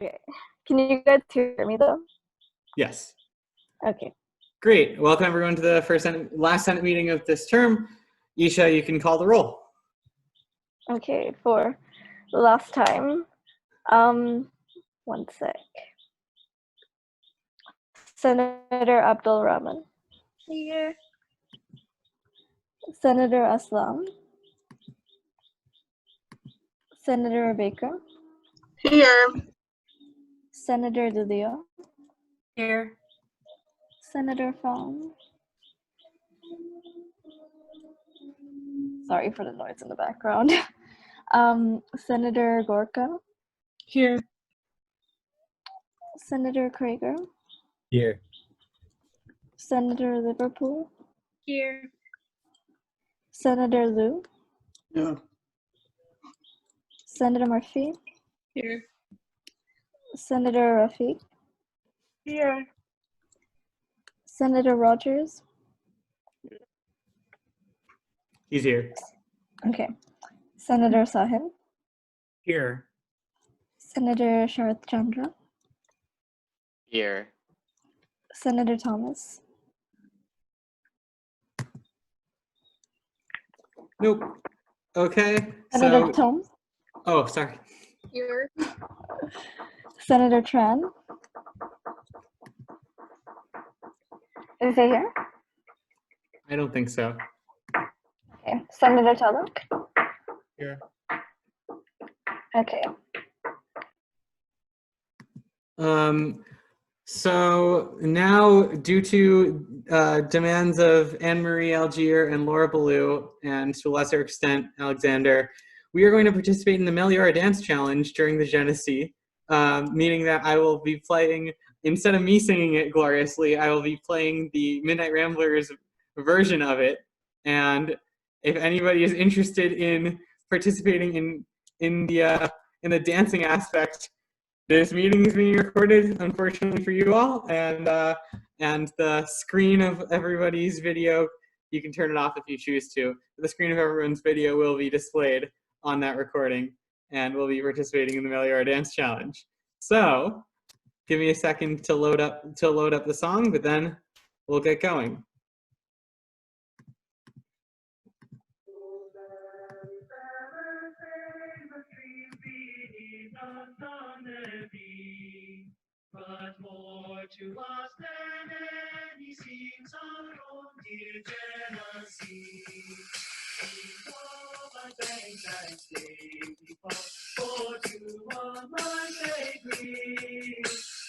Okay. Can you guys hear me though? Yes. Okay. Great. Welcome everyone to the last Senate meeting of this term. Isha, you can call the roll. Okay, for the last time. One sec. Senator Abdul Rahman. Here. Senator Aslam. Senator Baker. Here. Senator Dilio. Here. Senator Fong. Sorry for the noise in the background. Senator Gorka. Here. Senator Craker. Here. Senator Liverpool. Here. Senator Liu. Yeah. Senator Murphy. Here. Senator Rafiq. Here. Senator Rogers. He's here. Okay. Senator Sahin. Here. Senator Sharath Chandra. Here. Senator Thomas. Nope. Okay. Senator Tom. Oh, sorry. Here. Senator Tran. Is he here? I don't think so. Okay. Senator Taluk. Here. Okay. So now, due to demands of Anne-Marie Algier and Laura Ballou, and to a lesser extent, Alexander, we are going to participate in the Meliora Dance Challenge during the Genesee, meaning that I will be playing, instead of me singing it gloriously, I will be playing the Midnight Ramblers version of it. And if anybody is interested in participating in the dancing aspect, this meeting is being recorded, unfortunately for you all, and the screen of everybody's video, you can turn it off if you choose to. The screen of everyone's video will be displayed on that recording, and we'll be participating in the Meliora Dance Challenge. So, give me a second to load up the song, but then we'll get going. But more to us than any seems our own dear Genesee. We go by banks and stately fall, for to our minds they breathe.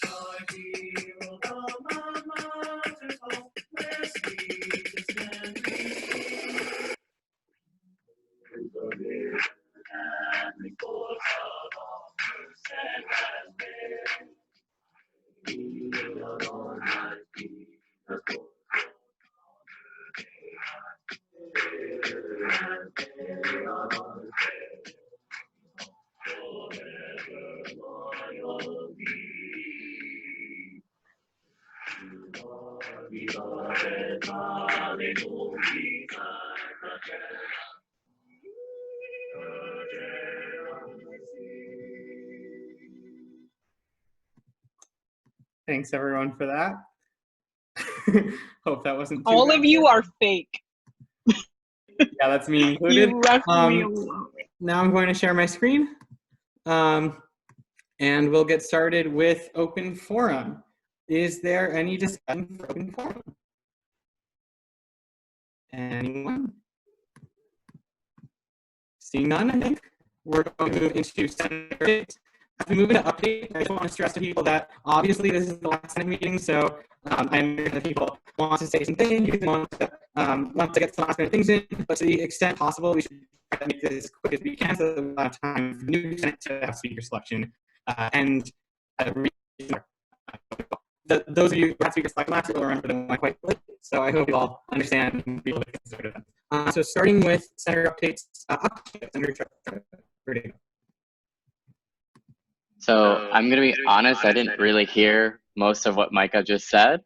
Our hero, the martyrs home, where sweetest memories. And we fall of first and last day. Thanks everyone for that. Hope that wasn't too All bad. of you are fake. Yeah, that's me included. You left me alone. Now I'm going to share my screen, and we'll get started with open forum. Is there any discussion for open forum? Anyone? Seeing none, I think we're going to move into Senate updates. As we move into update, I just want to stress to people that obviously this is the last Senate meeting, so I know that people want to say something, you want to get some last minute things in, but to the extent possible, we should try to make this as quick as we can so that we'll have time for new Senate to have speaker selection. Those of you who had speaker selection last year will remember them quite late, so I hope you all understand and be able to consider them. So starting with Senator updates, Senator Chapter. So I'm going to be honest, I didn't really hear most of what Micah just said,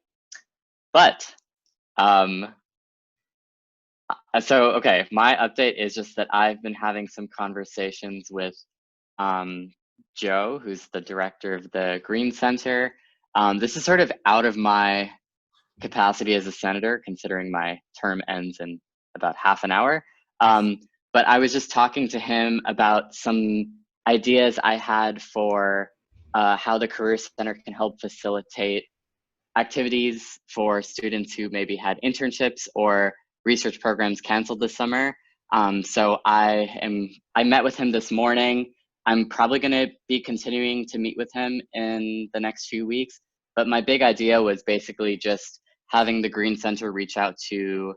but okay, my update is just that I've been having some conversations with Joe, who's the director of the Green Center. This is sort of out of my capacity as a senator, considering my term ends in about half an hour. But I was just talking to him about some ideas I had for how the Career Center can help facilitate activities for students who maybe had internships or research programs canceled this summer. So I met with him this morning. I'm probably going to be continuing to meet with him in the next few weeks. But my big idea was basically just having the Green Center reach out to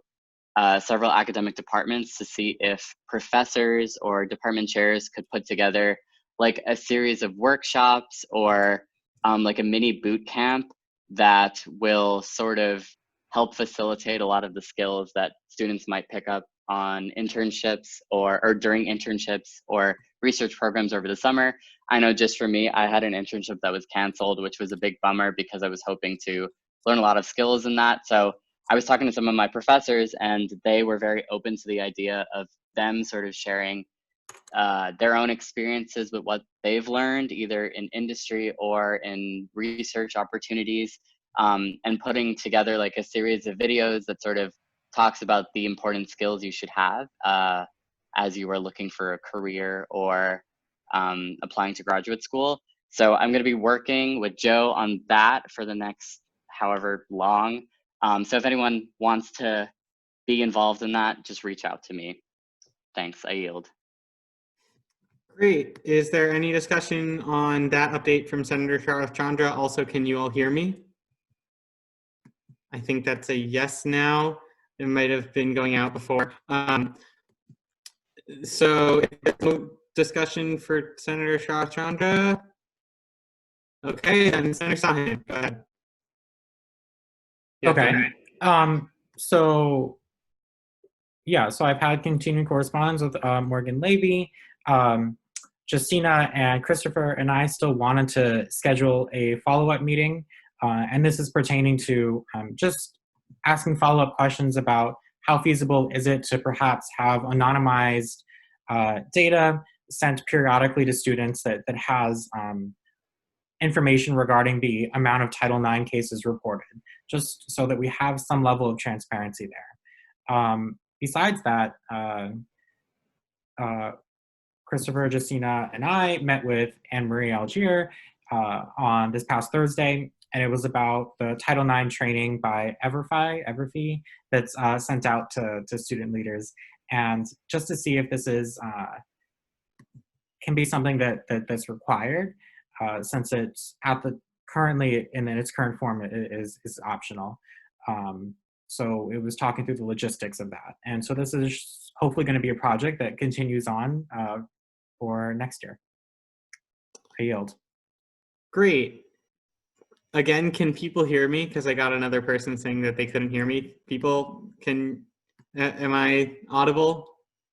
several academic departments to see if professors or department chairs could put together like a series of workshops or like a mini boot camp that will sort of help facilitate a lot of the skills that students might pick up on internships or during internships or research programs over the summer. I know just for me, I had an internship that was canceled, which was a big bummer because I was hoping to learn a lot of skills in that. So I was talking to some of my professors and they were very open to the idea of them sort of sharing their own experiences with what they've learned either in industry or in research opportunities, and putting together like a series of videos that sort of talks about the important skills you should have as you are looking for a career or applying to graduate school. So I'm going to be working with Joe on that for the next however long. So if anyone wants to be involved in that, just reach out to me. Thanks, I yield. Great. Is there any discussion on that update from Senator Sharath Chandra? Also, can you all hear me? I think that's a yes now. It might have been going out before. So discussion for Senator Sharath Chandra? Okay, then Senator Sahin, go ahead. Yeah, Okay. So I've had continued correspondence with Morgan Levy, Justina, and Christopher, and I still wanted to schedule a follow-up meeting. And this is pertaining to just asking follow-up questions about how feasible is it to perhaps have anonymized data sent periodically to students that has information regarding the amount of Title IX cases reported, just so that we have some level of transparency there. Besides that, Christopher, Justina, and I met with Anne-Marie Algier on this past Thursday, and it was about the Title IX training by Everfi that's sent out to student leaders, and just to see if this is can be something that's required, since it's currently in its current form is optional. So it was talking through the logistics of that, and so this is hopefully going to be a project that continues on for next year. I yield. Great. Again, can people hear me? Because I got another person saying that they couldn't hear me. People, am I audible?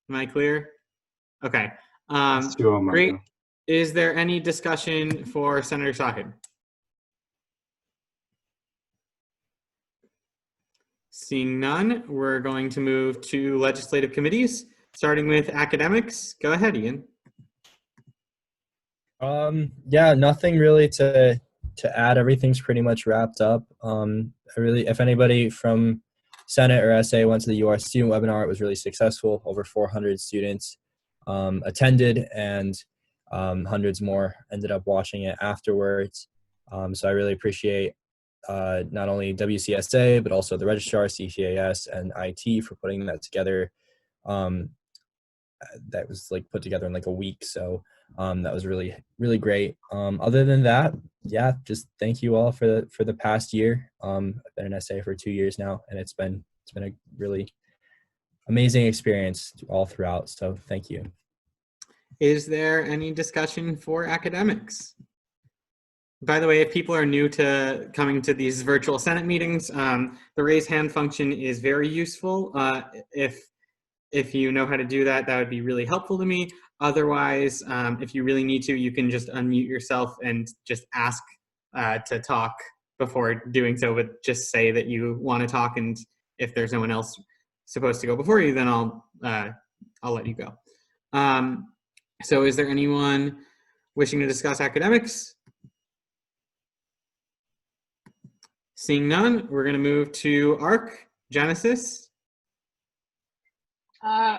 Am I clear? Okay. Great. Is there any discussion for Senator Shahid? Seeing none, we're going to move to legislative committees, starting with academics. Go ahead, Ian. Yeah, nothing really to add. Everything's pretty much wrapped up. If anybody from Senate or SA went to the UR student webinar, it was really successful. Over 400 students attended, and hundreds more ended up watching it afterwards. So I really appreciate not only WCSA, but also the registrar, CCAS, and IT for putting that together. That was like put together in like a week. So that was really, really great. Other than that, yeah, just thank you all for the past year. I've been an SA for 2 years now, and it's been a really amazing experience all throughout. So thank you. Is there any discussion for academics? By the way, if people are new to coming to these virtual Senate meetings, the raise hand function is very useful. If you know how to do that, that would be really helpful to me. Otherwise, if you really need to, you can just unmute yourself and just ask to talk before doing so, but just say that you want to talk, and if there's no one else supposed to go before you, then I'll let you go. So is there anyone wishing to discuss academics? Seeing none, we're going to move to ARC, Genesis. Oh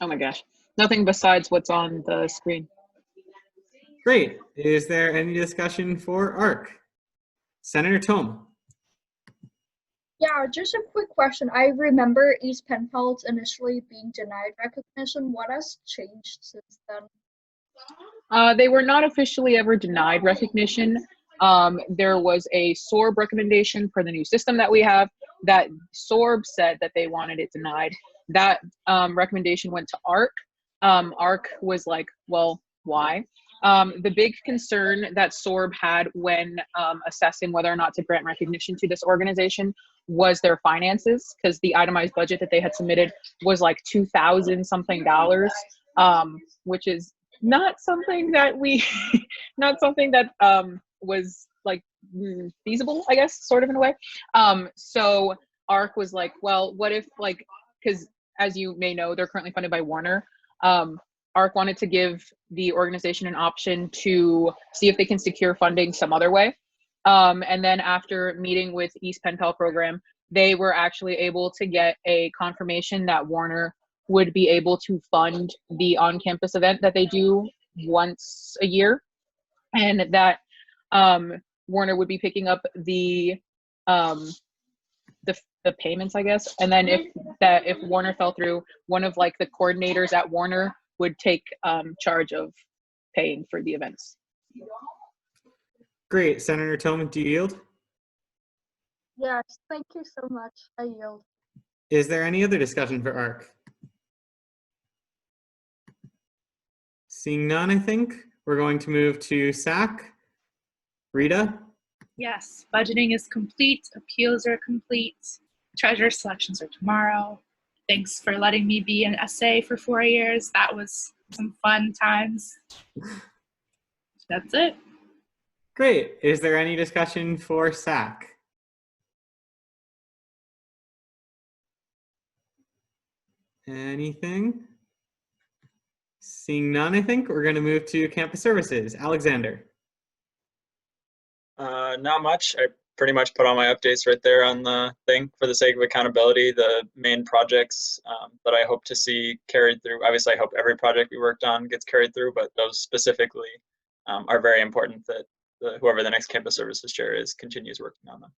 my gosh. Nothing besides what's on the screen. Great. Is there any discussion for ARC? Senator Tome. Yeah, just a quick question. I remember East Penn Phelps initially being denied recognition. What has changed since then? They were not officially ever denied recognition. There was a SORB recommendation for the new system that we have that SORB said that they wanted it denied. That recommendation went to ARC. ARC was like, well, why? The big concern that SORB had when assessing whether or not to grant recognition to this organization was their finances, because the itemized budget that they had submitted was like $2,000 something, which is not something that we, not something that was like feasible, I guess, sort of in a way. So ARC was like, well, what if, like, because as you may know, they're currently funded by Warner. ARC wanted to give the organization an option to see if they can secure funding some other way. And then after meeting with East Penn Pell program, they were actually able to get a confirmation that Warner would be able to fund the on-campus event that they do once a year, and that Warner would be picking up the payments, I guess. And then if Warner fell through, one of like the coordinators at Warner would take charge of paying for the events. Great. Senator Tillman, do you yield? Yes, thank you so much. I yield. Is there any other discussion for ARC? Seeing none, I think we're going to move to SAC. Rita? Yes, budgeting is complete, appeals are complete, treasurer selections are tomorrow. Thanks for letting me be an SA for 4 years. That was some fun times. That's it. Great. Is there any discussion for SAC? Anything? Seeing none, I think we're going to move to campus services. Alexander. Not much. I pretty much put all my updates right there on the thing. For the sake of accountability, the main projects that I hope to see carried through. Obviously, I hope every project we worked on gets carried through, but those specifically are very important that whoever the next campus services chair is continues working on them.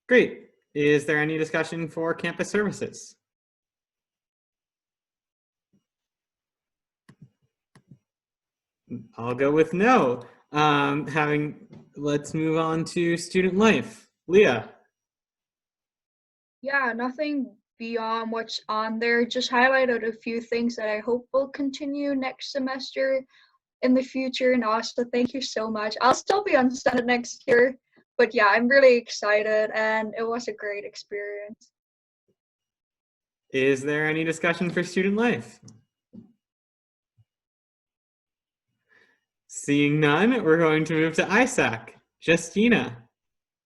Great. Is there any discussion for campus services? I'll go with no. Let's move on to student life. Leah. Yeah, nothing beyond what's on there. Just highlighted a few things that I hope will continue next semester in the future. And also, thank you so much. I'll still be on Senate next year, but yeah, I'm really excited and it was a great experience. Is there any discussion for student life? Seeing none, we're going to move to ISAC. Justina.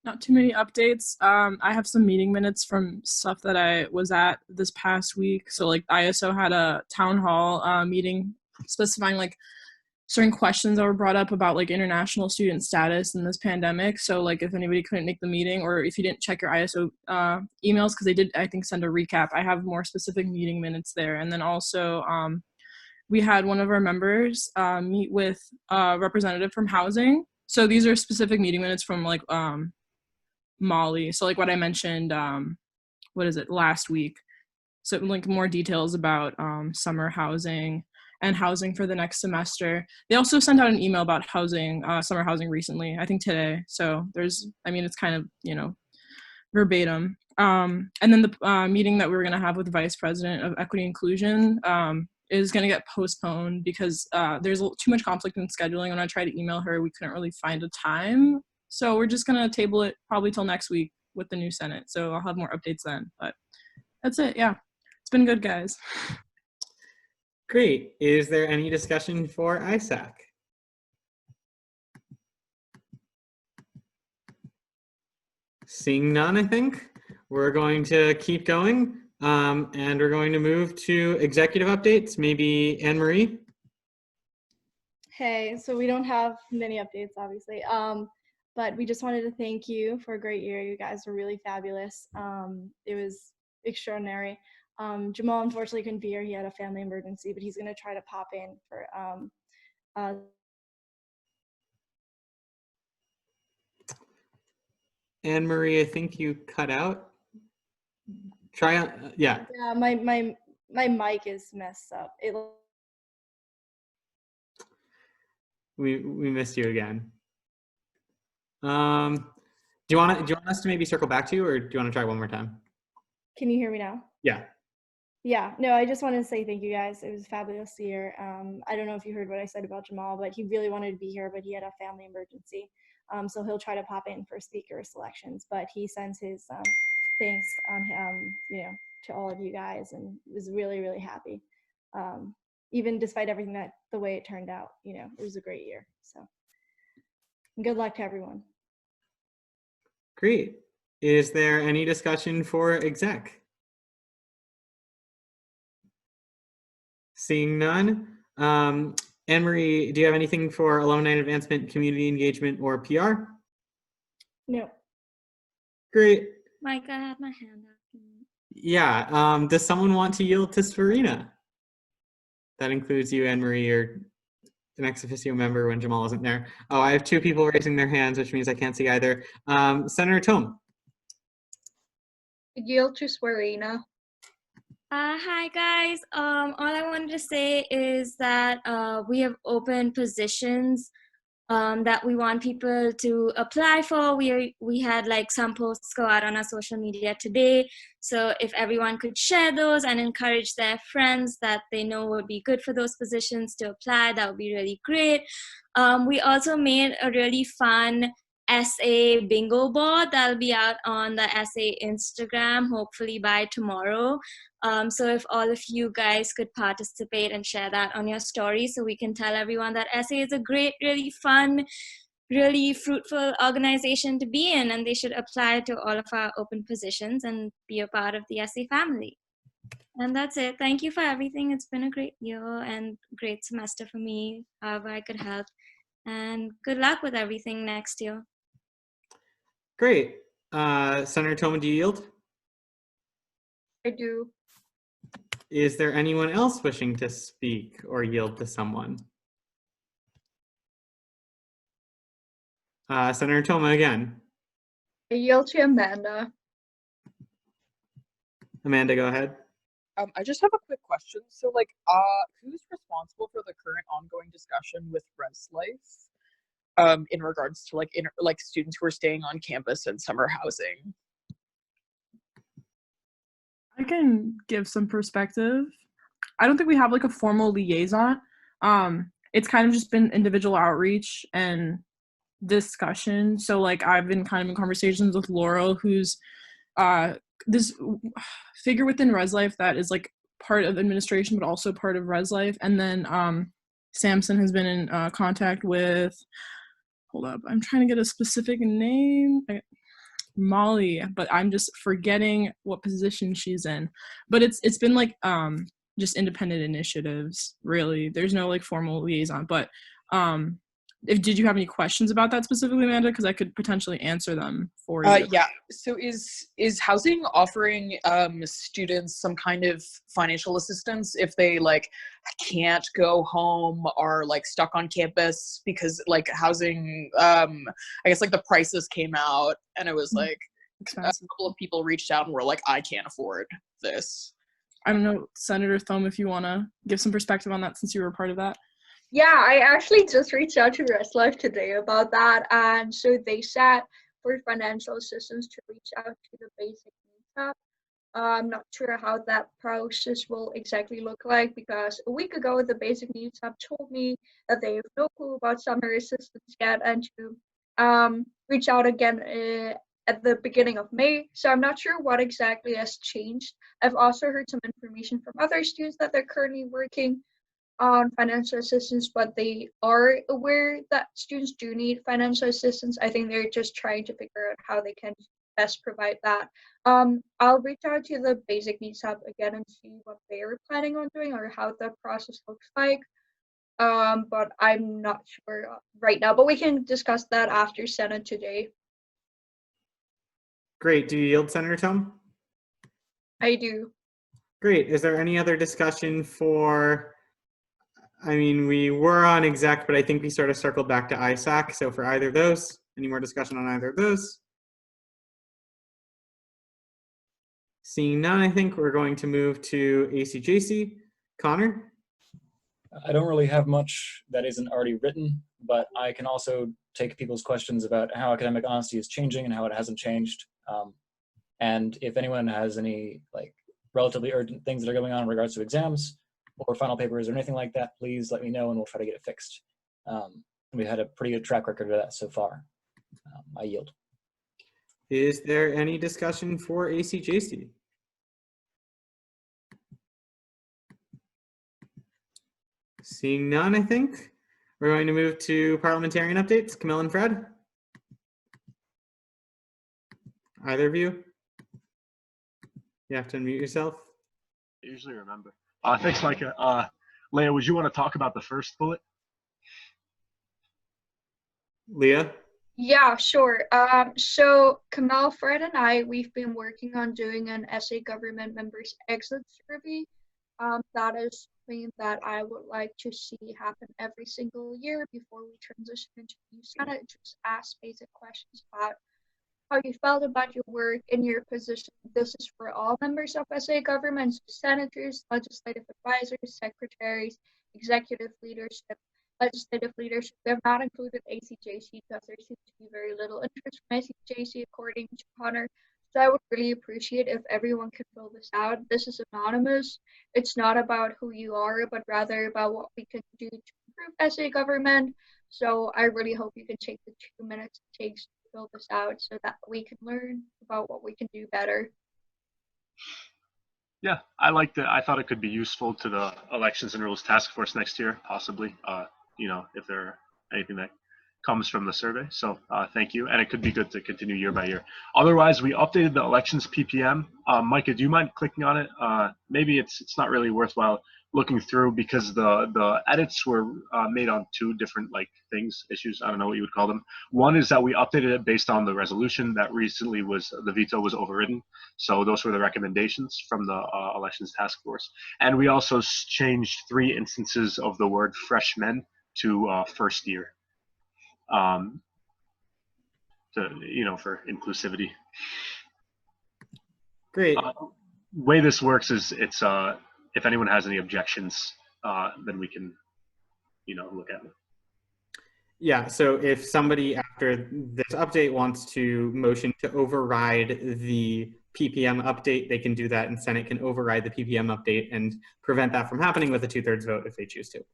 Not too many updates. I have some meeting minutes from stuff that I was at this past week. So like ISO had a town hall meeting specifying like certain questions that were brought up about like international student status in this pandemic. So like if anybody couldn't make the meeting or if you didn't check your ISO emails, because they did, I think, send a recap, I have more specific meeting minutes there. And then also we had one of our members meet with a representative from housing. So these are specific meeting minutes from like Molly. So like what I mentioned, last week. So like more details about summer housing and housing for the next semester. They also sent out an email about housing, summer housing recently, I think today. So there's, I mean, it's kind of, you know, verbatim. And then the meeting that we were gonna have with the Vice President of Equity Inclusion is gonna get postponed because there's too much conflict in scheduling. When I tried to email her, we couldn't really find a time. So we're just gonna table it probably till next week with the new Senate. So I'll have more updates then, but that's it, yeah. It's been good, guys. Great. Is there any discussion for ISAC? Seeing none, I think we're going to keep going and we're going to move to executive updates. Maybe Anne-Marie? Hey, so we don't have many updates, obviously. But we just wanted to thank you for a great year. You guys were really fabulous. It was extraordinary. Jamal unfortunately couldn't be here. He had a family emergency, but he's gonna try to pop in for Anne Marie, I think you cut out. Try on. Yeah. yeah, my mic is messed up. We missed you again. Do you want us to maybe circle back to you, or do you want to try one more time? Can you hear me now? Yeah. Yeah, no, I just wanted to say thank you guys. It was a fabulous year. I don't know if you heard what I said about Jamal, but he really wanted to be here, but he had a family emergency. So he'll try to pop in for speaker selections, but he sends his thanks on to all of you guys, and was really, really happy. Even despite everything the way it turned out, it was a great year. So good luck to everyone. Great. Is there any discussion for exec? Seeing none. Anne-Marie, do you have anything for alumni advancement, community engagement, or PR? No. Great. Mike, I had my hand up. Yeah. Does someone want to yield to Sverina? That includes you, Anne-Marie, or an ex officio member when Jamal wasn't there. Oh, I have two people raising their hands, which means I can't see either. Senator Tome. Yield to Sverina. Hi guys. All I wanted to say is that we have open positions that we want people to apply for. We had like some posts go out on our social media today. So if everyone could share those and encourage their friends that they know would be good for those positions to apply, that would be really great. We also made a really fun essay bingo board that'll be out on the essay Instagram hopefully by tomorrow. So if all of you guys could participate and share that on your story, so we can tell everyone that essay is a great, really fun, really fruitful organization to be in, and they should apply to all of our open positions and be a part of the essay family. And that's it. Thank you for everything. It's been a great year and great semester for me, however I could help. And good luck with everything next year. Great. Senator Tome, do you yield? I do. Is there anyone else wishing to speak or yield to someone? Senator Toma again. I yield to Amanda. Amanda, go ahead. I just have a quick question. So, like, who's responsible for the current ongoing discussion with ResLife, in regards to like students who are staying on campus and summer housing? I can give some perspective. I don't think we have like a formal liaison. It's kind of just been individual outreach and discussion. So like I've been kind of in conversations with Laurel, who's this figure within ResLife that is like part of administration but also part of ResLife. And then Samson has been in contact with, hold up, I'm trying to get a specific name. Molly, but I'm just forgetting what position she's in. But it's been like just independent initiatives, really. There's no like formal liaison. But did you have any questions about that specifically, Amanda? Because I could potentially answer them for you. Yeah. So is housing offering students some kind of financial assistance if they like can't go home or like stuck on campus because like housing? I guess like the prices came out and it was like expensive. A couple of people reached out and were like, I can't afford this. I don't know, Senator Thome, if you want to give some perspective on that since you were part of that. Yeah, I actually just reached out to ResLife today about that, and so they said for financial assistance to reach out to the basic needs app. I'm not sure how that process will exactly look like because a week ago the basic needs app told me that they have no clue about summer assistance yet and to reach out again at the beginning of May. So I'm not sure what exactly has changed. I've also heard some information from other students that they're currently working on financial assistance, but they are aware that students do need financial assistance. I think they're just trying to figure out how they can best provide that. I'll reach out to the basic needs app again and see what they're planning on doing or how the process looks like. but I'm not sure right now. But we can discuss that after Senate today. Great. Do you yield, Senator Tom? I do. Great. Is there any other discussion for, I mean, we were on exec, but I think we sort of circled back to ISAC. So for either of those, any more discussion on either of those? Seeing none, I think we're going to move to ACJC. Connor? I don't really have much that isn't already written, but I can also take people's questions about how academic honesty is changing and how it hasn't changed. And if anyone has any like relatively urgent things that are going on in regards to exams or final papers or anything like that, please let me know and we'll try to get it fixed. We've had a pretty good track record of that so far. I yield. Is there any discussion for ACJC? Seeing none, I think we're going to move to parliamentarian updates. Camille and Fred? Either of you? You have to unmute yourself. I usually remember. Thanks, Micah. Leah, would you want to talk about the first bullet? Leah? Yeah, sure. So Kamal, Fred, and we've been working on doing an SA government members exit survey. That is something that I would like to see happen every single year before we transition into the new Senate. Just ask basic questions about how you felt about your work in your position. This is for all members of SA government, senators, legislative advisors, secretaries, executive leadership, legislative leadership. We have not included ACJC because there seems to be very little interest from ACJC according to Connor. So I would really appreciate if everyone could fill this out. This is anonymous. It's not about who you are, but rather about what we can do to improve SA government. So I really hope you can take the 2 minutes it takes to fill this out so that we can learn about what we can do better. Yeah, I liked it. I thought it could be useful to the Elections and Rules Task Force next year, possibly, you know, if there are anything that comes from the survey. So thank you. And it could be good to continue year by year. Otherwise, we updated the elections PPM. Micah, do you mind clicking on it? Maybe it's not really worthwhile looking through because the edits were made on 2 different issues. I don't know what you would call them. One is that we updated it based on the resolution that recently the veto was overridden. So those were the recommendations from the elections task force. And we also changed 3 instances of the word freshmen to first year. For inclusivity. Great. Way this works is it's if anyone has any objections, then we can, look at it. Yeah, so if somebody after this update wants to motion to override the PPM update, they can do that, and Senate can override the PPM update and prevent that from happening with a 2/3 vote if they choose to.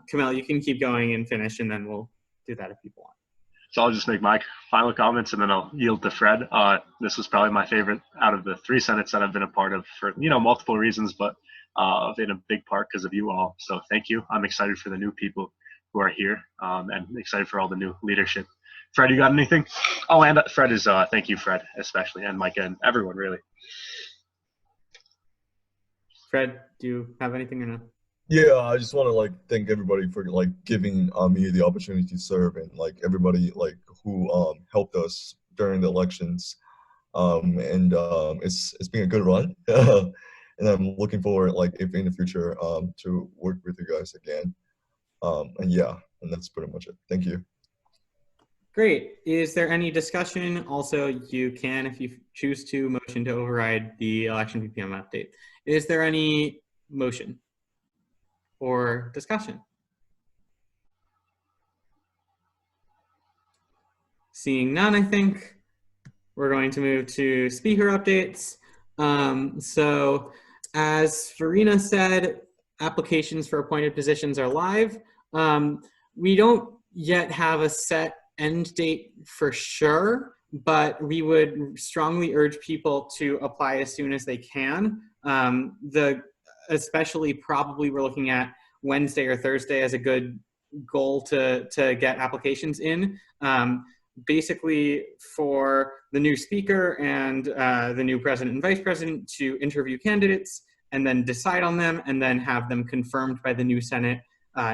Camille, you can keep going and finish, and then we'll do that if people want. So I'll just make my final comments, and then I'll yield to Fred. This was probably my favorite out of the 3 Senates that I've been a part of for, multiple reasons, but in a big part because of you all. So thank you. I'm excited for the new people who are here, and excited for all the new leadership. Fred, you got anything? Oh, and Fred is, thank you, Fred, especially, and Micah, and everyone, really. Fred, do you have anything or no? Yeah, I just want to thank everybody for giving me the opportunity to serve, and everybody who helped us during the elections. It's been a good run, and I'm looking forward if in the future to work with you guys again. And that's pretty much it. Thank you. Great. Is there any discussion? Also, you can, if you choose to, motion to override the election PPM update. Is there any motion or discussion? Seeing none, I think we're going to move to speaker updates. So as Farina said, applications for appointed positions are live. We don't yet have a set end date for sure, but we would strongly urge people to apply as soon as they can. Especially probably we're looking at Wednesday or Thursday as a good goal to get applications in. Basically for the new speaker and the new president and vice president to interview candidates and then decide on them and then have them confirmed by the new Senate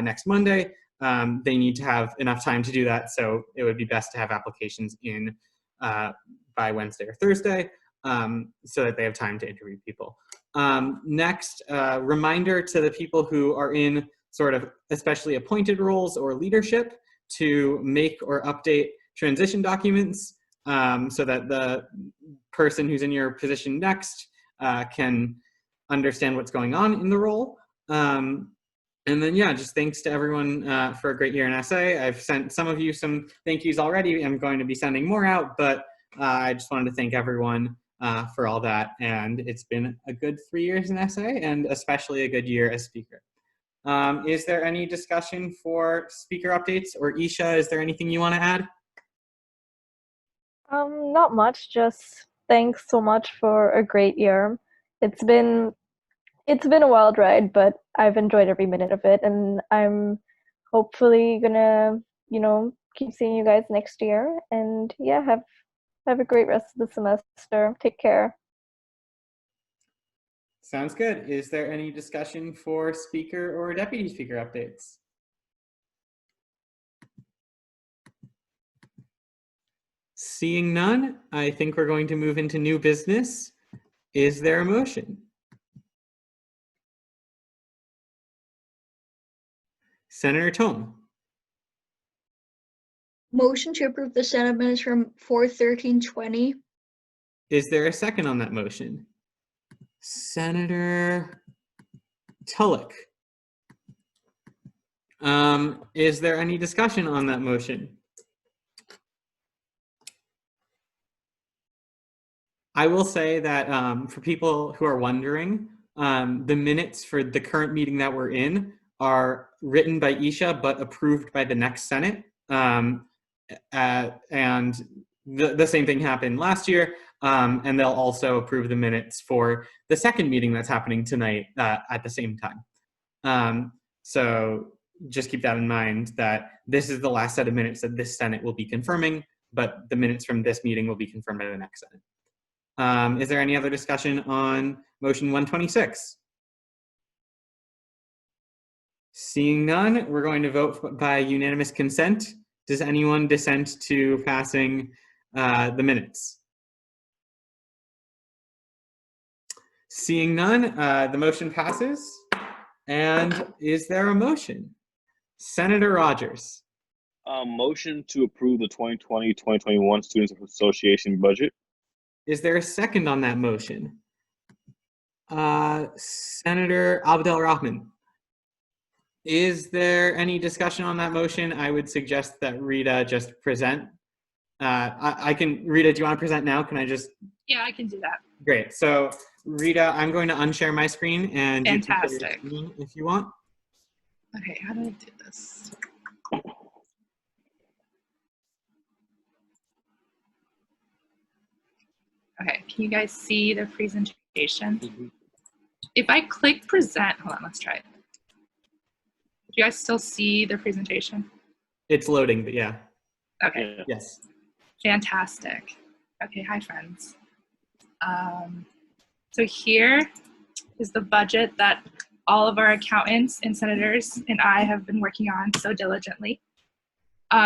next Monday, they need to have enough time to do that. So it would be best to have applications in by Wednesday or Thursday so that they have time to interview people. Next, reminder to the people who are in sort of especially appointed roles or leadership to make or update transition documents so that the person who's in your position next can understand what's going on in the role. And then, yeah, just thanks to everyone for a great year in SA. I've sent some of you some thank yous already. I'm going to be sending more out, but I just wanted to thank everyone for all that. And it's been a good 3 years in SA and especially a good year as speaker. Is there any discussion for speaker updates? Or Isha, is there anything you want to add? Not much, just thanks so much for a great year. It's been a wild ride, but I've enjoyed every minute of it, and I'm hopefully gonna, keep seeing you guys next year. And yeah, have a great rest of the semester. Take care. Sounds good. Is there any discussion for speaker or deputy speaker updates? Seeing none, I think we're going to move into new business. Is there a motion? Senator Tome. Motion to approve the Senate minutes from 4/13/20. Is there a second on that motion? Senator Tulloch. Is there any discussion on that motion? I will say that for people who are wondering, the minutes for the current meeting that we're in are written by Isha but approved by the next Senate. And the same thing happened last year. And they'll also approve the minutes for the second meeting that's happening tonight at the same time. So just keep that in mind that this is the last set of minutes that this Senate will be confirming, but the minutes from this meeting will be confirmed by the next Senate. Is there any other discussion on motion 126? Seeing none, we're going to vote by unanimous consent. Does anyone dissent to passing the minutes? Seeing none, the motion passes. And is there a motion? Senator Rogers. Motion to approve the 2020-2021 Students Association budget. Is there a second on that motion? Senator Abdel-Rahman. Is there any discussion on that motion? I would suggest that Rita just present. Rita, do you want to present now? Can I just? Yeah, I can do that. Great. So Rita, I'm going to unshare my screen and Fantastic. you can share your screen if you want. Okay, how do I do this? Okay, can you guys see the presentation? Mm-hmm. If I click present, hold on, let's try it. Do you guys still see the presentation? It's loading, but yeah. Okay. Yeah. Yes. Fantastic. Okay, hi friends. So here is the budget that all of our accountants and senators and I have been working on so diligently.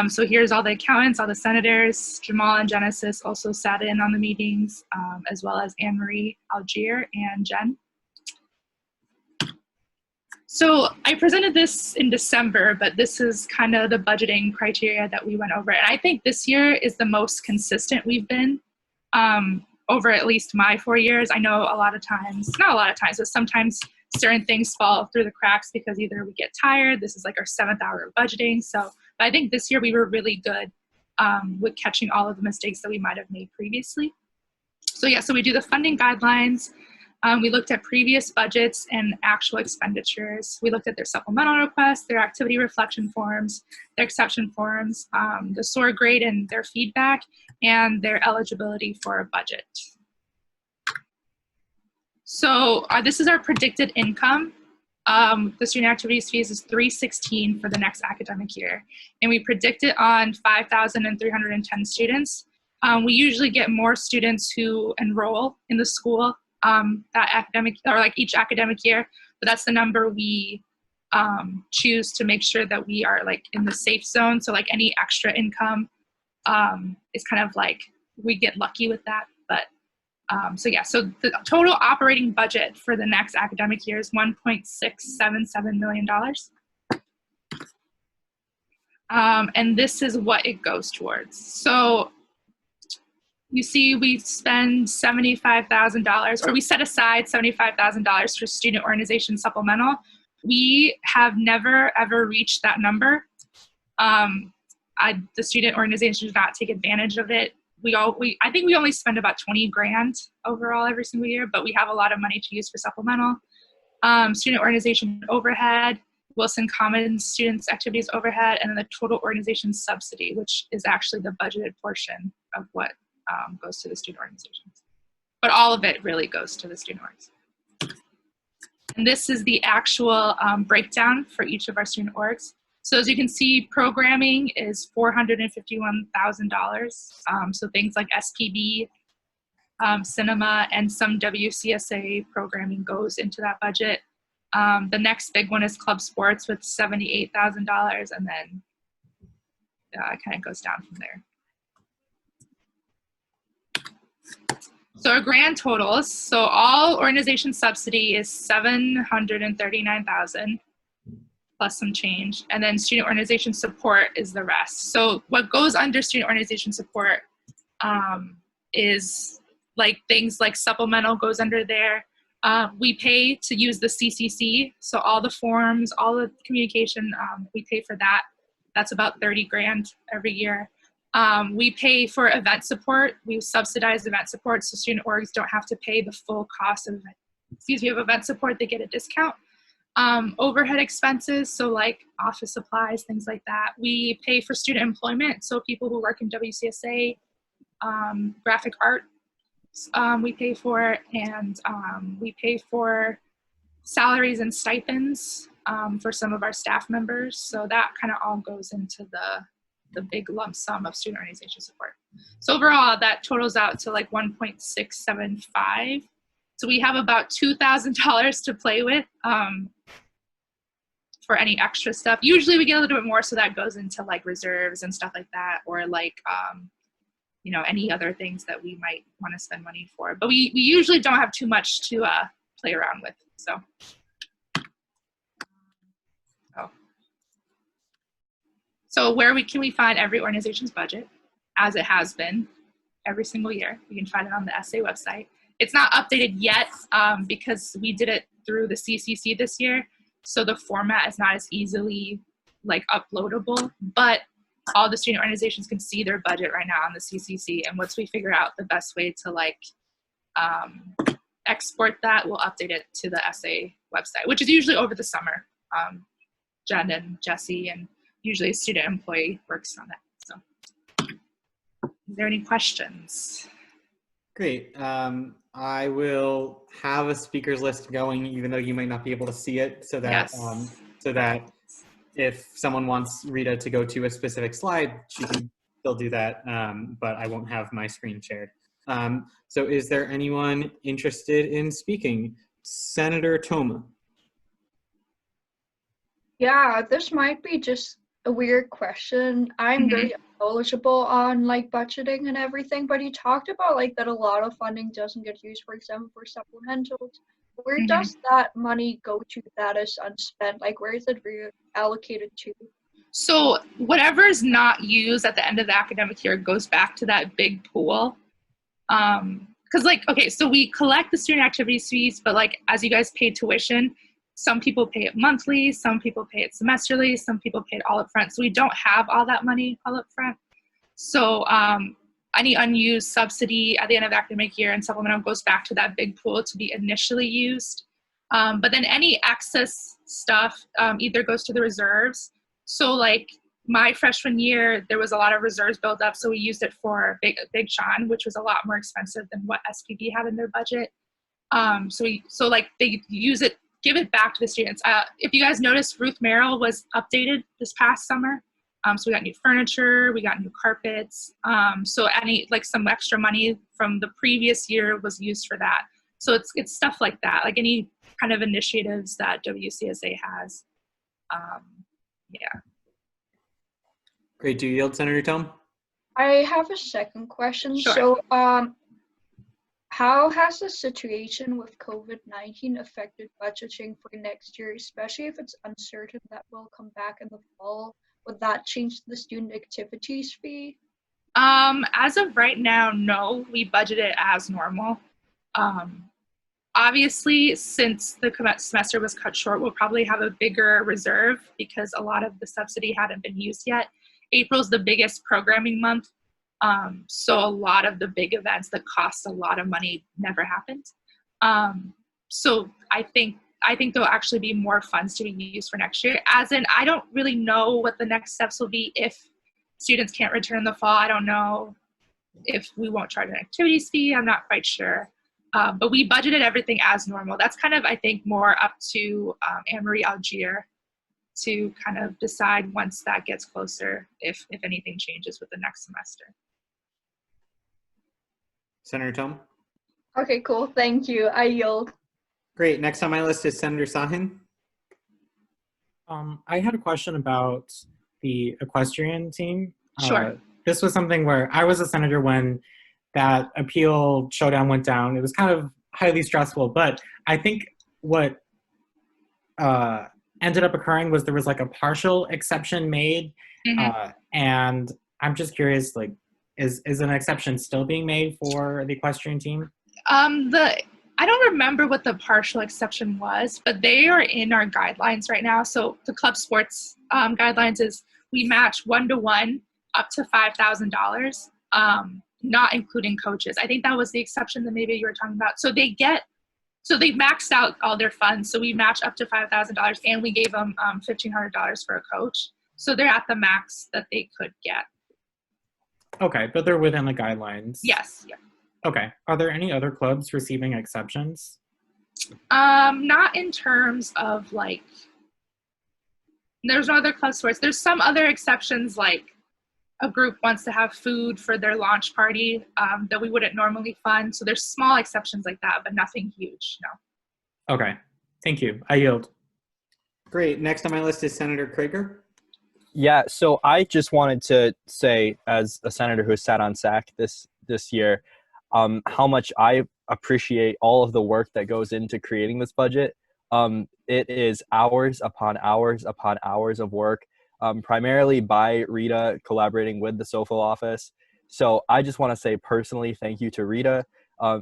So here's all the accountants, all the senators. Jamal and Genesis also sat in on the meetings, as well as Anne-Marie Algier and Jen. So I presented this in December, but this is kind of the budgeting criteria that we went over. And I think this year is the most consistent we've been over at least my 4 years. I know a lot of times, not a lot of times, but sometimes certain things fall through the cracks because either we get tired, this is like our 7th hour of budgeting. So but I think this year we were really good with catching all of the mistakes that we might have made previously. So yeah, so we do the funding guidelines. We looked at previous budgets and actual expenditures. We looked at their supplemental requests, their activity reflection forms, their exception forms, the SOAR grade and their feedback, and their eligibility for a budget. So this is our predicted income. The student activities fees is $316 for the next academic year. And we predict it on 5,310 students. We usually get more students who enroll in the school that academic, or like each academic year, but that's the number we choose to make sure that we are like in the safe zone. So like any extra income is kind of like, we get lucky with that. But so yeah, so the total operating budget for the next academic year is $1.677 million. And this is what it goes towards. So you see, we spend $75,000, or we set aside $75,000 for student organization supplemental. We have never, ever reached that number. The student organization does not take advantage of it. I think we only spend about 20 grand overall every single year, but we have a lot of money to use for supplemental. Student organization overhead, Wilson Commons students activities overhead, and then the total organization subsidy, which is actually the budgeted portion of what goes to the student organizations. But all of it really goes to the student orgs. And this is the actual breakdown for each of our student orgs. So as you can see, programming is $451,000. So things like SPB, cinema, and some WCSA programming goes into that budget. The next big one is club sports with $78,000, and then it kind of goes down from there. So our grand totals, so all organization subsidy is $739,000 plus some change, and then student organization support is the rest. So what goes under student organization support is like things like supplemental goes under there. We pay to use the CCC, so all the forms, all the communication, we pay for that. That's about 30 grand every year. We pay for event support. We subsidize event support, so student orgs don't have to pay the full cost of event support. They get a discount. Overhead expenses, so like office supplies, things like that. We pay for student employment, so people who work in WCSA, graphic art, we pay for, and we pay for salaries and stipends for some of our staff members. So that kind of all goes into the big lump sum of student organization support. So overall, that totals out to like 1.675. So we have about $2,000 to play with for any extra stuff. Usually we get a little bit more, so that goes into like reserves and stuff like that, or like you know, any other things that we might want to spend money for. But we usually don't have too much to play around with. So where can we find every organization's budget, as it has been every single year? We can find it on the SA website. It's not updated yet because we did it through the CCC this year, so the format is not as easily like uploadable, but all the student organizations can see their budget right now on the CCC, and once we figure out the best way to like export that, we'll update it to the SA website, which is usually over the summer. Jen and Jesse and usually a student employee works on it. So is there any questions? Great. I will have a speakers list going, even though you might not be able to see it, so that so that if someone wants Rita to go to a specific slide, she can still do that, but I won't have my screen shared. So is there anyone interested in speaking? Senator Toma. Yeah, this might be just a weird question. I'm very knowledgeable on like budgeting and everything, but you talked about like that a lot of funding doesn't get used, for example, for supplementals. Where does that money go to that is unspent? Like where is it reallocated to? So whatever is not used at the end of the academic year goes back to that big pool. Because like, okay, so we collect the student activities fees, but like as you guys pay tuition, some people pay it monthly, some people pay it semesterly, some people pay it all up front. So we don't have all that money all up front. So any unused subsidy at the end of the academic year and supplemental goes back to that big pool to be initially used. But then any excess stuff either goes to the reserves. So like my freshman year, there was a lot of reserves built up. So we used it for Big Sean, which was a lot more expensive than what SPB had in their budget. So like they use it, give it back to the students. If you guys noticed, Ruth Merrill was updated this past summer. So we got new furniture, we got new carpets. So any like some extra money from the previous year was used for that. So it's stuff like that, like any kind of initiatives that WCSA has. Yeah. Great. Do you yield, Senator Tom? I have a second question. Sure. So, how has the situation with COVID-19 affected budgeting for next year, especially if it's uncertain that we'll come back in the fall? Would that change the student activities fee? As of right now, no, we budgeted as normal. Obviously, since the semester was cut short, we'll probably have a bigger reserve because a lot of the subsidy hadn't been used yet. April's the biggest programming month, so a lot of the big events that cost a lot of money never happened. So I think there'll actually be more funds to be used for next year. As in, I don't really know what the next steps will be if students can't return in the fall. I don't know if we won't charge an activities fee. I'm not quite sure. But we budgeted everything as normal. That's kind of, I think, more up to Anne-Marie Algier to kind of decide once that gets closer if anything changes with the next semester. Senator Tom? Okay, cool. Thank you. I yield. Great. Next on my list is Senator Sahin. I had a question about the equestrian team. Sure. This was something where I was a senator when that appeal showdown went down. It was kind of highly stressful, but I think what ended up occurring was there was like a partial exception made. And I'm just curious, like, is an exception still being made for the equestrian team? I don't remember what the partial exception was, but they are in our guidelines right now. So the club sports guidelines is we match 1-to-1 up to $5,000, not including coaches. I think that was the exception that maybe you were talking about. So they maxed out all their funds. So we match up to $5,000 and we gave them $1,500 for a coach. So they're at the max that they could get. Okay, but they're within the guidelines. Yes. Yeah. Okay. Are there any other clubs receiving exceptions? Not in terms of like, there's no other club sports. There's some other exceptions, like a group wants to have food for their launch party that we wouldn't normally fund. So there's small exceptions like that, but nothing huge, no. Okay. Thank you. I yield. Great. Next on my list is Senator Craker. Yeah, so I just wanted to say, as a senator who has sat on SAC this year, how much I appreciate all of the work that goes into creating this budget. It is hours upon hours upon hours of work, primarily by Rita collaborating with the SOFO office. So I just want to say personally thank you to Rita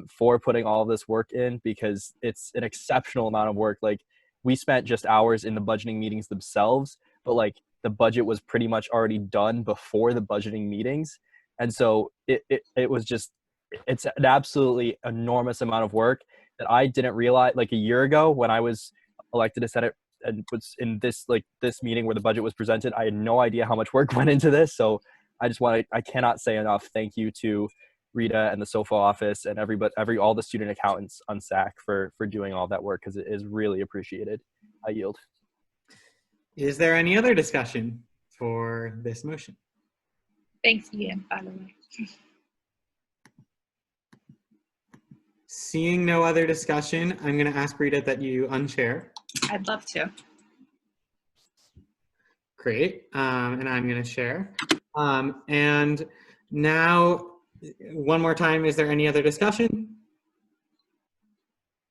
for putting all of this work in, because it's an exceptional amount of work. Like, we spent just hours in the budgeting meetings themselves, but like the budget was pretty much already done before the budgeting meetings. And so it was just, it's an absolutely enormous amount of work that I didn't realize. Like a year ago when I was elected to Senate and was in this meeting where the budget was presented, I had no idea how much work went into this. So I cannot say enough thank you to Rita and the SOFA office and all the student accountants on SAC for doing all that work, because it is really appreciated. I yield. Is there any other discussion for this motion? Thanks, Ian, by the way. Seeing no other discussion, I'm going to ask Rita that you unchair. I'd love to. Great. And I'm going to share. And now, one more time, is there any other discussion?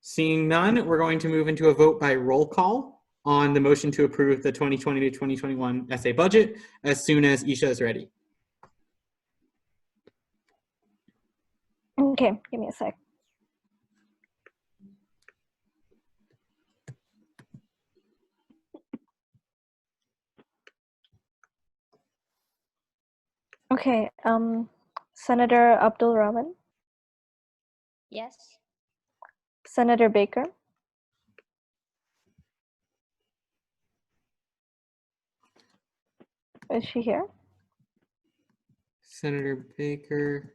Seeing none, we're going to move into a vote by roll call on the motion to approve the 2020 to 2021 SA budget as soon as Isha is ready. Okay, give me a sec. Okay, Senator Abdul Rahman. Yes. Senator Baker. Is she here? Senator Baker.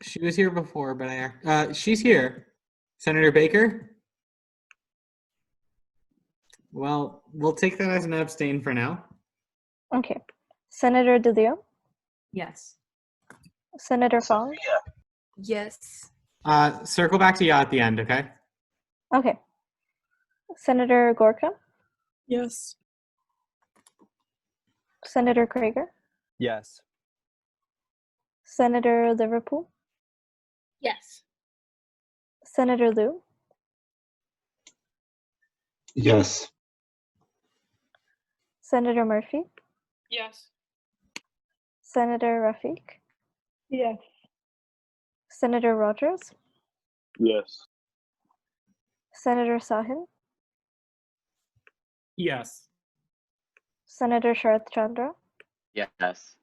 She was here before, but she's here. Senator Baker? Well, we'll take that as an abstain for now. Okay. Senator DeLeo? Yes. Senator Fong? Yes. Circle back to ya at the end, okay? Okay. Senator Gorka? Yes. Senator Craker, Yes. Senator Liverpool, Yes. Senator Liu, Yes. Senator Murphy, Yes. Senator Rafiq, Yes. Senator Rogers, Yes. Senator Sahin, Yes. Senator Sharath Chandra, Yes.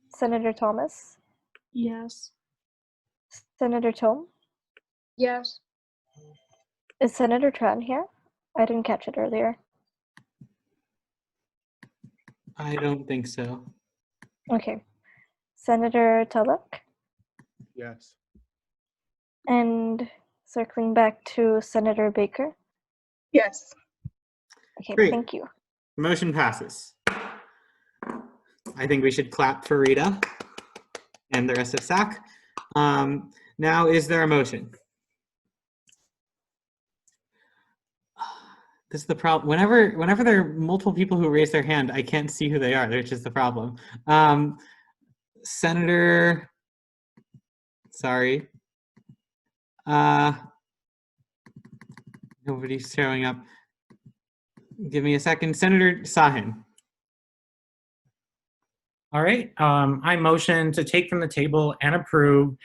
Senator Thomas, Yes. Senator Tome. Yes. Is Senator Tran here? I didn't catch it earlier. I don't think so. Okay. Senator Tulloch, Yes. and circling back to Senator Baker. Yes. Okay, Great. thank you. Motion passes. I think we should clap for Rita and the rest of SAC. Now, is there a motion? This is the problem. Whenever there are multiple people who raise their hand, I can't see who they are. There's just the problem. Senator, sorry. Nobody's showing up. Give me a second. Senator Sahin. All right. I motion to take from the table and approve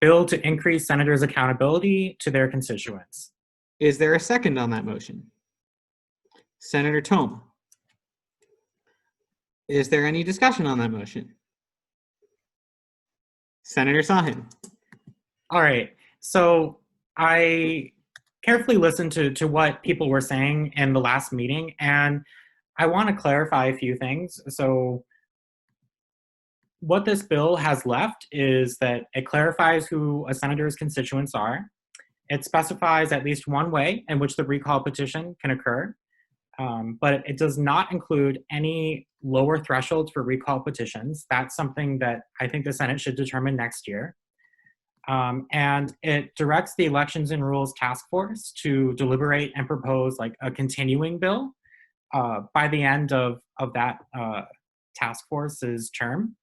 bill to increase senators' accountability to their constituents. Is there a second on that motion? Senator Tome. Is there any discussion on that motion? Senator Sahin. All right. So I carefully listened to what people were saying in the last meeting, and I want to clarify a few things. So what this bill has left is that it clarifies who a senator's constituents are. It specifies at least one way in which the recall petition can occur, but it does not include any lower thresholds for recall petitions. That's something that I think the Senate should determine next year. And it directs the Elections and Rules Task Force to deliberate and propose like a continuing bill by the end of that task force's term.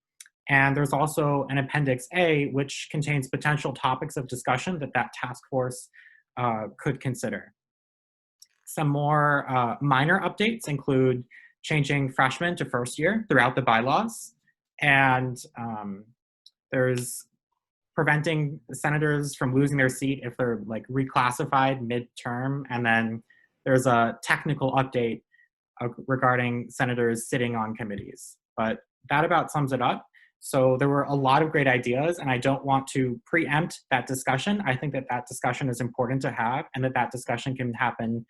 And there's also an Appendix A, which contains potential topics of discussion that that task force could consider. Some more minor updates include changing freshman to first year throughout the bylaws. And there's preventing senators from losing their seat if they're like reclassified midterm. And then there's a technical update regarding senators sitting on committees. But that about sums it up. So there were a lot of great ideas, and I don't want to preempt that discussion. I think that that discussion is important to have, and that that discussion can happen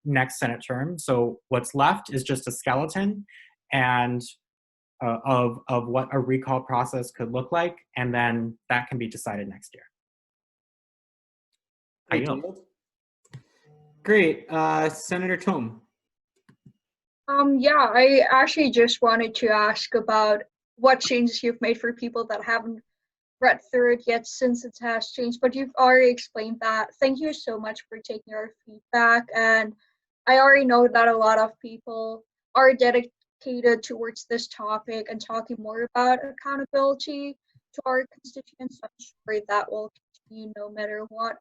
next Senate term. So what's left is just a skeleton and of what a recall process could look like, and then that can be decided next year. I yield. Great. Senator Tome. Yeah, I actually just wanted to ask about what changes you've made for people that haven't read through it yet since it has changed, but you've already explained that. Thank you so much for taking our feedback, and I already know that a lot of people are dedicated towards this topic and talking more about accountability to our constituents. I'm sure that will continue no matter what.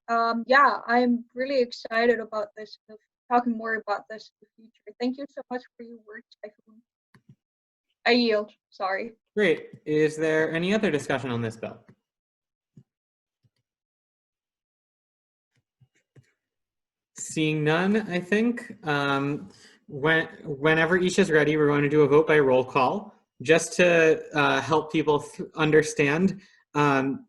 Yeah, I'm really excited about this, talking more about this in the future. Thank you so much for your work, Typhoon. I yield, sorry. Great. Is there any other discussion on this bill? Seeing none, I think. Whenever Isha's ready, we're going to do a vote by roll call. Just to help people understand,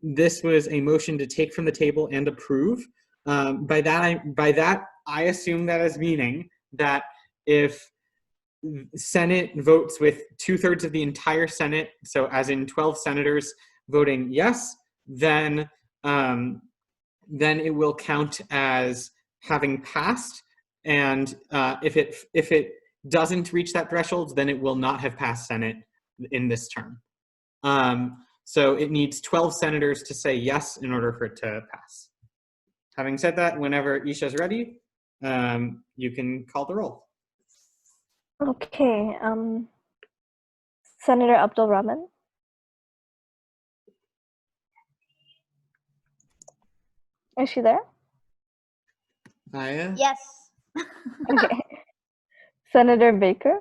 this was a motion to take from the table and approve. By that, I assume that as meaning that if Senate votes with 2/3 of the entire Senate, so as in 12 senators voting yes, then it will count as having passed. And if it doesn't reach that threshold, then it will not have passed Senate in this term. So it needs 12 senators to say yes in order for it to pass. Having said that, whenever Isha's ready, you can call the roll. Okay. Senator Abdul Rahman. Is she there? Aya? Yes. Okay. Senator Baker.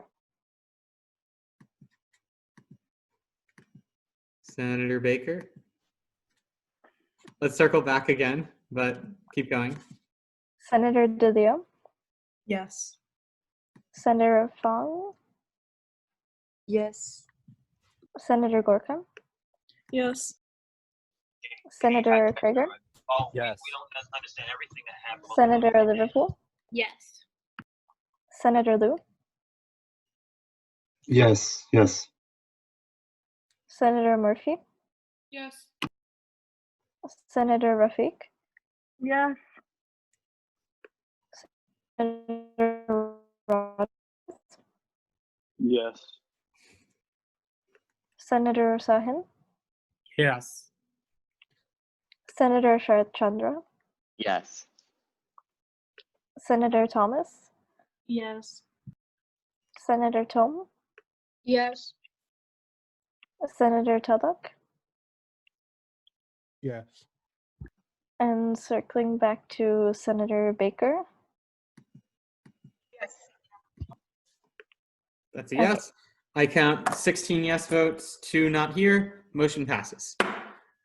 Senator Baker. Let's circle back again, but keep going. Senator DeLeo. Yes. Senator Fong. Yes. Senator Gorka. Yes. Senator Craker. Yes. Senator Liverpool. Yes. Senator Liu. Yes, yes. Senator Murphy. Yes. Senator Rafiq. Yes. Senator Rogers. Yes. Senator Sahin. Yes. Senator Sharat Chandra. Yes. Senator Thomas. Yes. Senator Tom. Yes. Senator Tadak. Yes. And circling back to Senator Baker. Yes. That's a Okay. yes. I count 16 yes votes, 2 not here. Motion passes.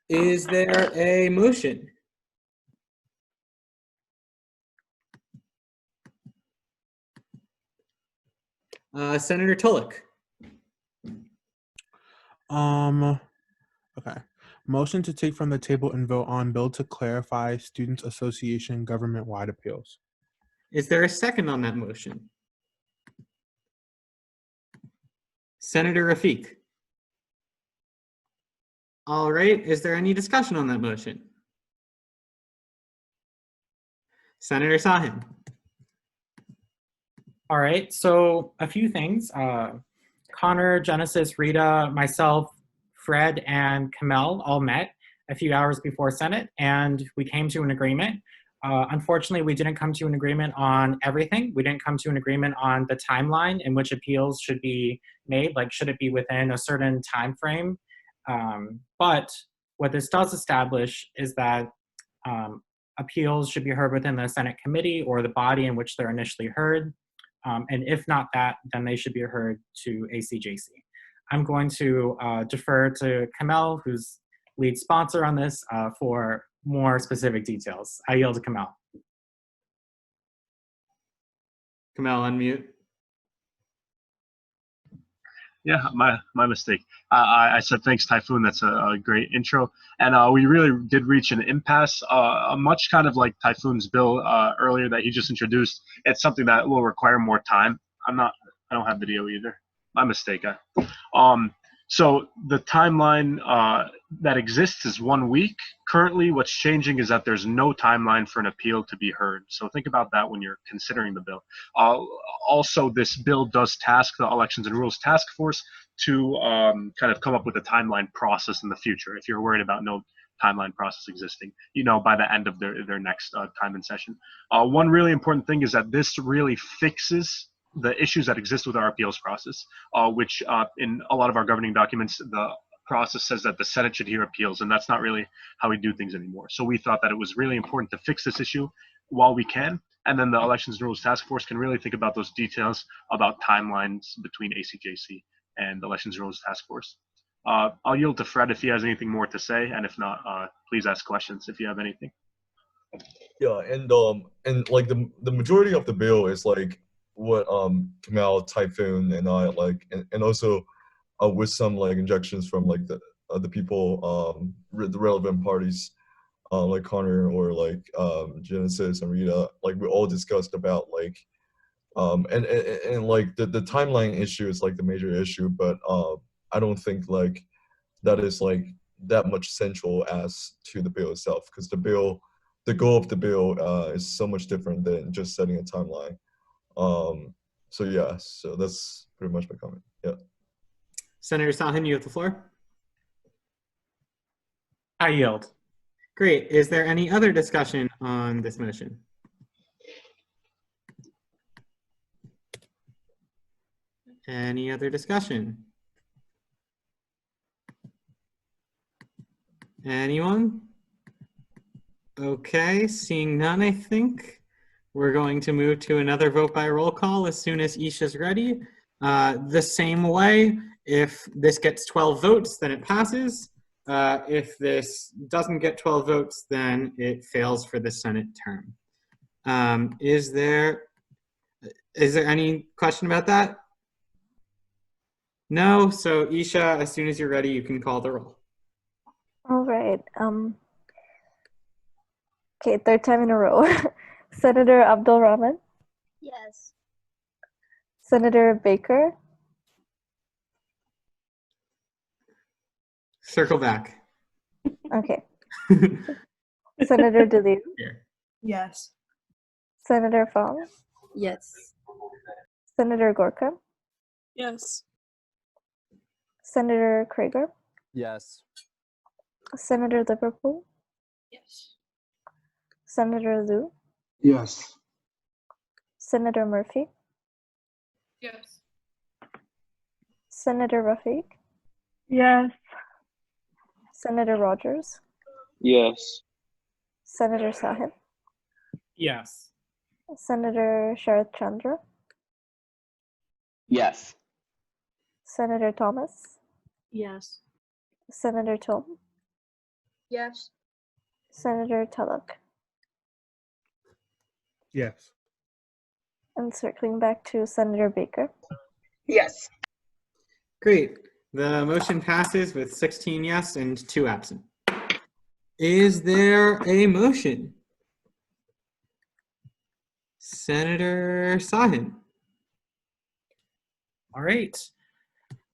Is there a motion? Senator Tulloch. Okay. Motion to take from the table and vote on bill to clarify Students Association government-wide appeals. Is there a second on that motion? Senator Rafiq. All right. Is there any discussion on that motion? Senator Sahin. All right, so a few things. Connor, Genesis, Rita, myself, Fred, and Kamel all met a few hours before Senate, and we came to an agreement. Unfortunately, we didn't come to an agreement on everything. We didn't come to an agreement on the timeline in which appeals should be made, like should it be within a certain time frame. But what this does establish is that appeals should be heard within the Senate committee or the body in which they're initially heard. And if not that, then they should be heard to ACJC. I'm going to defer to Kamel, who's lead sponsor on this, for more specific details. I yield to Kamel. Kamel, unmute. Yeah, my mistake. I said thanks, Typhoon. That's a great intro. And we really did reach an impasse, much kind of like Typhoon's bill earlier that he just introduced. It's something that will require more time. I don't have video either. My mistake. So the timeline that exists is 1 week. Currently, what's changing is that there's no timeline for an appeal to be heard. So think about that when you're considering the bill. Also, this bill does task the Elections and Rules Task Force to kind of come up with a timeline process in the future. If you're worried about no timeline process existing, by the end of their next time in session. One really important thing is that this really fixes the issues that exist with our appeals process, which in a lot of our governing documents, the process says that the Senate should hear appeals, and that's not really how we do things anymore. So we thought that it was really important to fix this issue while we can, and then the Elections and Rules Task Force can really think about those details about timelines between ACJC and the Elections and Rules Task Force. I'll yield to Fred if he has anything more to say, and if not, please ask questions if you have anything. Yeah, and like the majority of the bill is like what Kamel, Typhoon, and I like, and also with some like injections from like the people, the relevant parties, like Connor or like Genesis and Rita, like we all discussed about like, and like the timeline issue is like the major issue, but I don't think like that is like that much central as to the bill itself, because the goal of the bill is so much different than just setting a timeline. So yeah, so that's pretty much my comment. Yeah. Senator Sahin, you have the floor. I yield. Great. Is there any other discussion on this motion? Any other discussion? Anyone? Okay, seeing none, I think we're going to move to another vote by roll call as soon as Isha's ready. The same way, if this gets 12 votes, then it passes. If this doesn't get 12 votes, then it fails for the Senate term. Is there any question about that? No? So Isha, as soon as you're ready, you can call the roll. All right. Okay, third time in a row. Senator Abdul Rahman, Yes. Senator Baker, Circle back. okay. Senator DeLeo, Yes. Senator Fong, Yes. Senator Gorka, Yes. Senator Craker, Yes. Senator Liverpool, Yes. Senator Liu, Yes. Senator Murphy, Yes. Senator Rafiq, Yes. Senator Rogers, Yes. Senator Sahib, Yes. Senator Sharath Chandra, Yes. Senator Thomas, Yes. Senator Tom, Yes. Senator Tulloch. Yes. And circling back to Senator Baker. Yes. Great. The motion passes with 16 yes and 2 absent. Is there a motion? Senator Sahin. All right.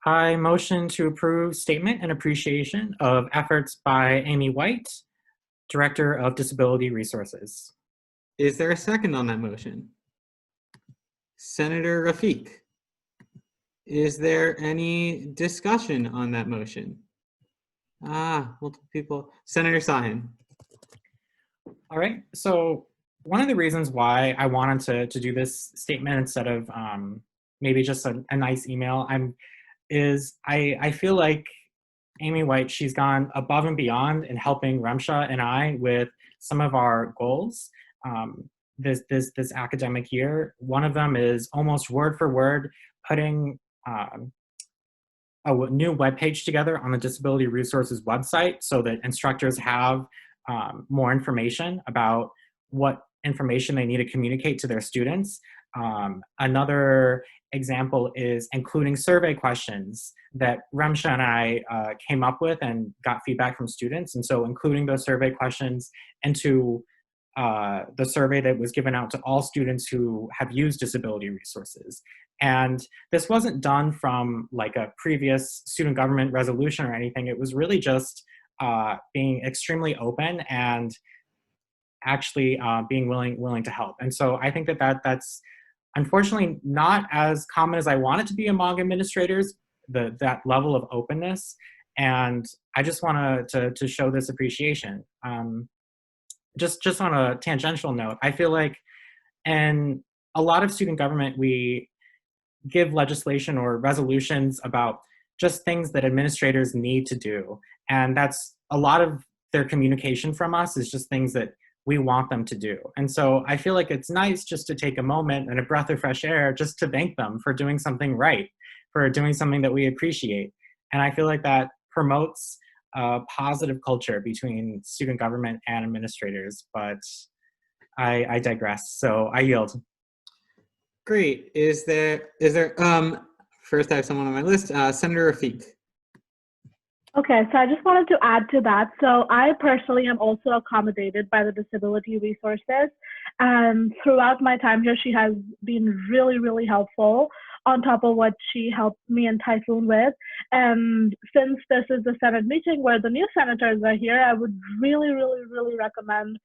I motion to approve statement and appreciation of efforts by Amy White, Director of Disability Resources. Is there a second on that motion? Senator Rafiq. Is there any discussion on that motion? Multiple people. Senator Sahin. All right. So one of the reasons why I wanted to do this statement instead of maybe just a nice email is I feel like Amy White, she's gone above and beyond in helping Remsha and I with some of our goals this academic year. One of them is almost word for word putting a new webpage together on the Disability Resources website so that instructors have more information about what information they need to communicate to their students. Another example is including survey questions that Remsha and I came up with and got feedback from students. And so including those survey questions into the survey that was given out to all students who have used disability resources. And this wasn't done from like a previous student government resolution or anything. It was really just being extremely open and actually being willing to help. And so I think that's unfortunately not as common as I want it to be among administrators, that level of openness. And I just want to show this appreciation. Just on a tangential note, I feel like in a lot of student government, we give legislation or resolutions about just things that administrators need to do. And that's a lot of their communication from us is just things that we want them to do. And so I feel like it's nice just to take a moment and a breath of fresh air just to thank them for doing something right, for doing something that we appreciate. And I feel like that promotes a positive culture between student government and administrators, but I digress, so I yield. Great. Is there first I have someone on my list, Senator Rafiq. Okay, so I just wanted to add to that. So I personally am also accommodated by the Disability Resources, and throughout my time here, she has been really, really helpful on top of what she helped me and Typhoon with. And since this is the Senate meeting where the new senators are here, I would really, really, really recommend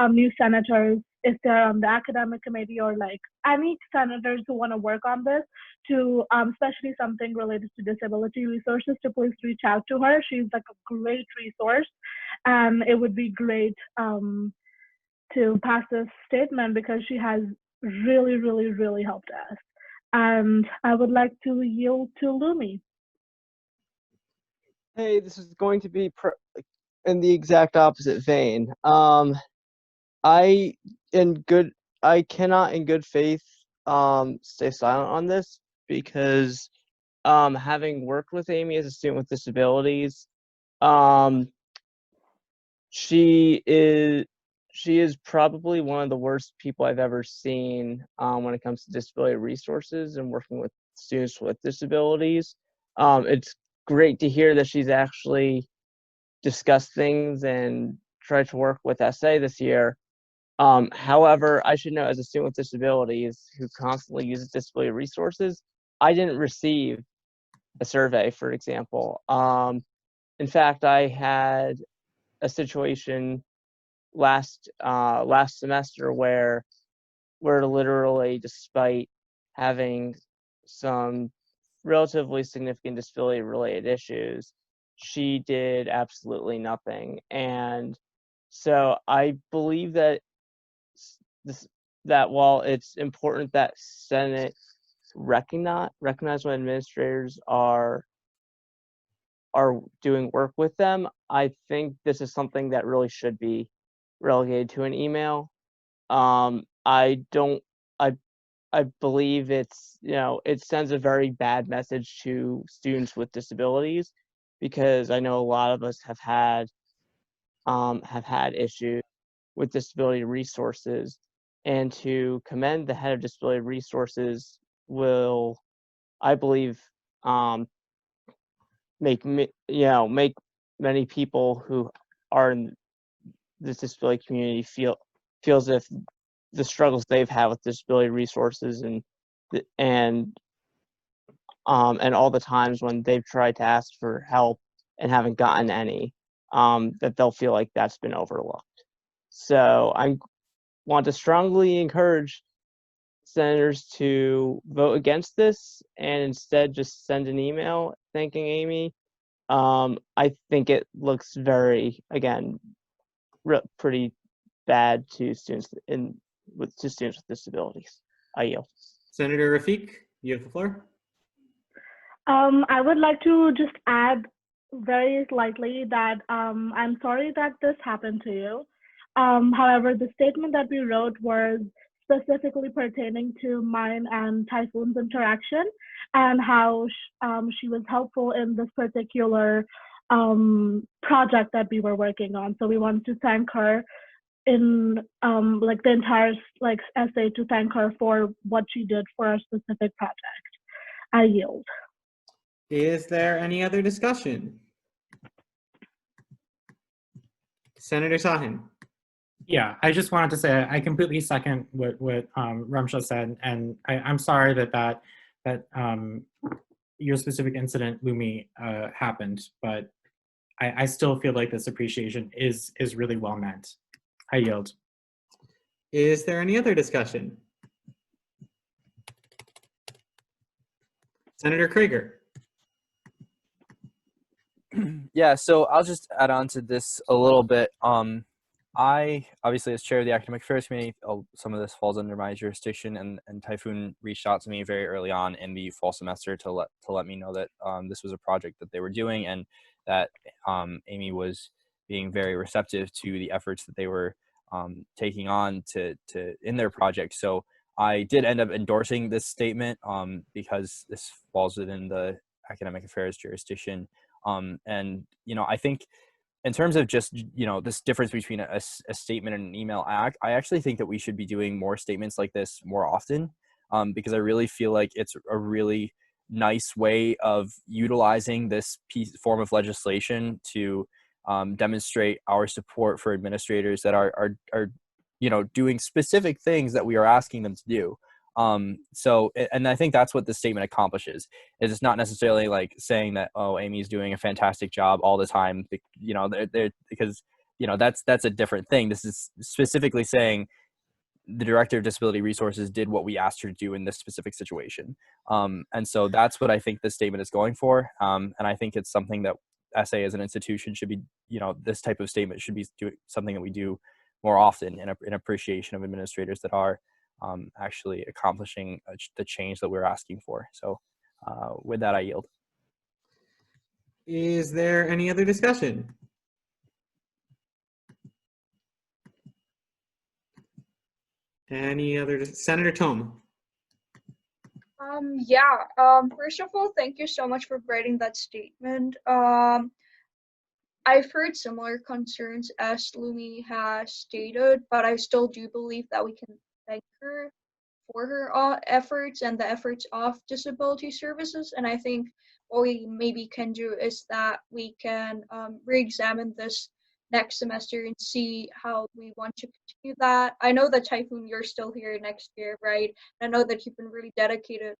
new senators, if they're on the academic committee or like any senators who want to work on this, to especially something related to disability resources, to please reach out to her. She's like a great resource, and it would be great to pass this statement because she has really, really, really helped us. And I would like to yield to Lumi. Hey, this is going to be in the exact opposite vein. I I cannot in good faith stay silent on this because having worked with Amy as a student with disabilities, um she is probably one of the worst people I've ever seen when it comes to disability resources and working with students with disabilities. It's great to hear that she's actually discussed things and tried to work with SA this year. However, I should know as a student with disabilities who constantly uses disability resources, I didn't receive a survey, for example. In fact, I had a situation last semester where literally, despite having some relatively significant disability related issues, she did absolutely nothing. And so I believe that that while it's important that Senate recognize when administrators are doing work with them, I think this is something that really should be relegated to an email. I don't I believe it's, it sends a very bad message to students with disabilities because I know a lot of us have had issues with disability resources, and to commend the head of disability resources will, I believe, make many people who are in this disability community feel as if the struggles they've had with disability resources and all the times when they've tried to ask for help and haven't gotten any, that they'll feel like that's been overlooked. So I want to strongly encourage senators to vote against this and instead just send an email thanking Amy. I think it looks very, again, pretty bad to students with disabilities. I yield. Senator Rafiq, you have the floor. I would like to just add very slightly that I'm sorry that this happened to you. However, the statement that we wrote was specifically pertaining to mine and Typhoon's interaction and how she was helpful in this particular project that we were working on. So we wanted to thank her in the entire essay, to thank her for what she did for a specific project. I yield. Is there any other discussion? Senator Sahin. Yeah, I just wanted to say I completely second what Ramsha said, and I'm sorry that your specific incident, Lumi, happened, but I still feel like this appreciation is really well meant. I yield. Is there any other discussion? Senator Craker. Yeah, so I'll just add on to this a little bit. I, obviously, as chair of the Academic Affairs Committee, some of this falls under my jurisdiction, and Typhoon reached out to me very early on in the fall semester to let me know that this was a project that they were doing, and that Amy was being very receptive to the efforts that they were taking on in their project. So I did end up endorsing this statement because this falls within the Academic Affairs jurisdiction. And, I think in terms of just, this difference between a statement and an email, I actually think that we should be doing more statements like this more often, because I really feel like it's a really nice way of utilizing this form of legislation to demonstrate our support for administrators that are doing specific things that we are asking them to do. And I think that's what this statement accomplishes, is it's not necessarily like saying that, oh, Amy's doing a fantastic job all the time, because, that's a different thing. This is specifically saying the Director of Disability Resources did what we asked her to do in this specific situation. And so that's what I think this statement is going for. And I think it's something that SA as an institution should be, this type of statement should be something that we do more often in appreciation of administrators that are actually accomplishing the change that we're asking for. So with that, I yield. Is there any other discussion? Any other, Senator Tome? First of all, thank you so much for writing that statement. I've heard similar concerns as Lumi has stated, but I still do believe that we can thank her for her efforts and the efforts of disability services. And I think what we maybe can do is that we can re-examine this next semester and see how we want to continue that. I know that Typhoon, you're still here next year, right? I know that you've been really dedicated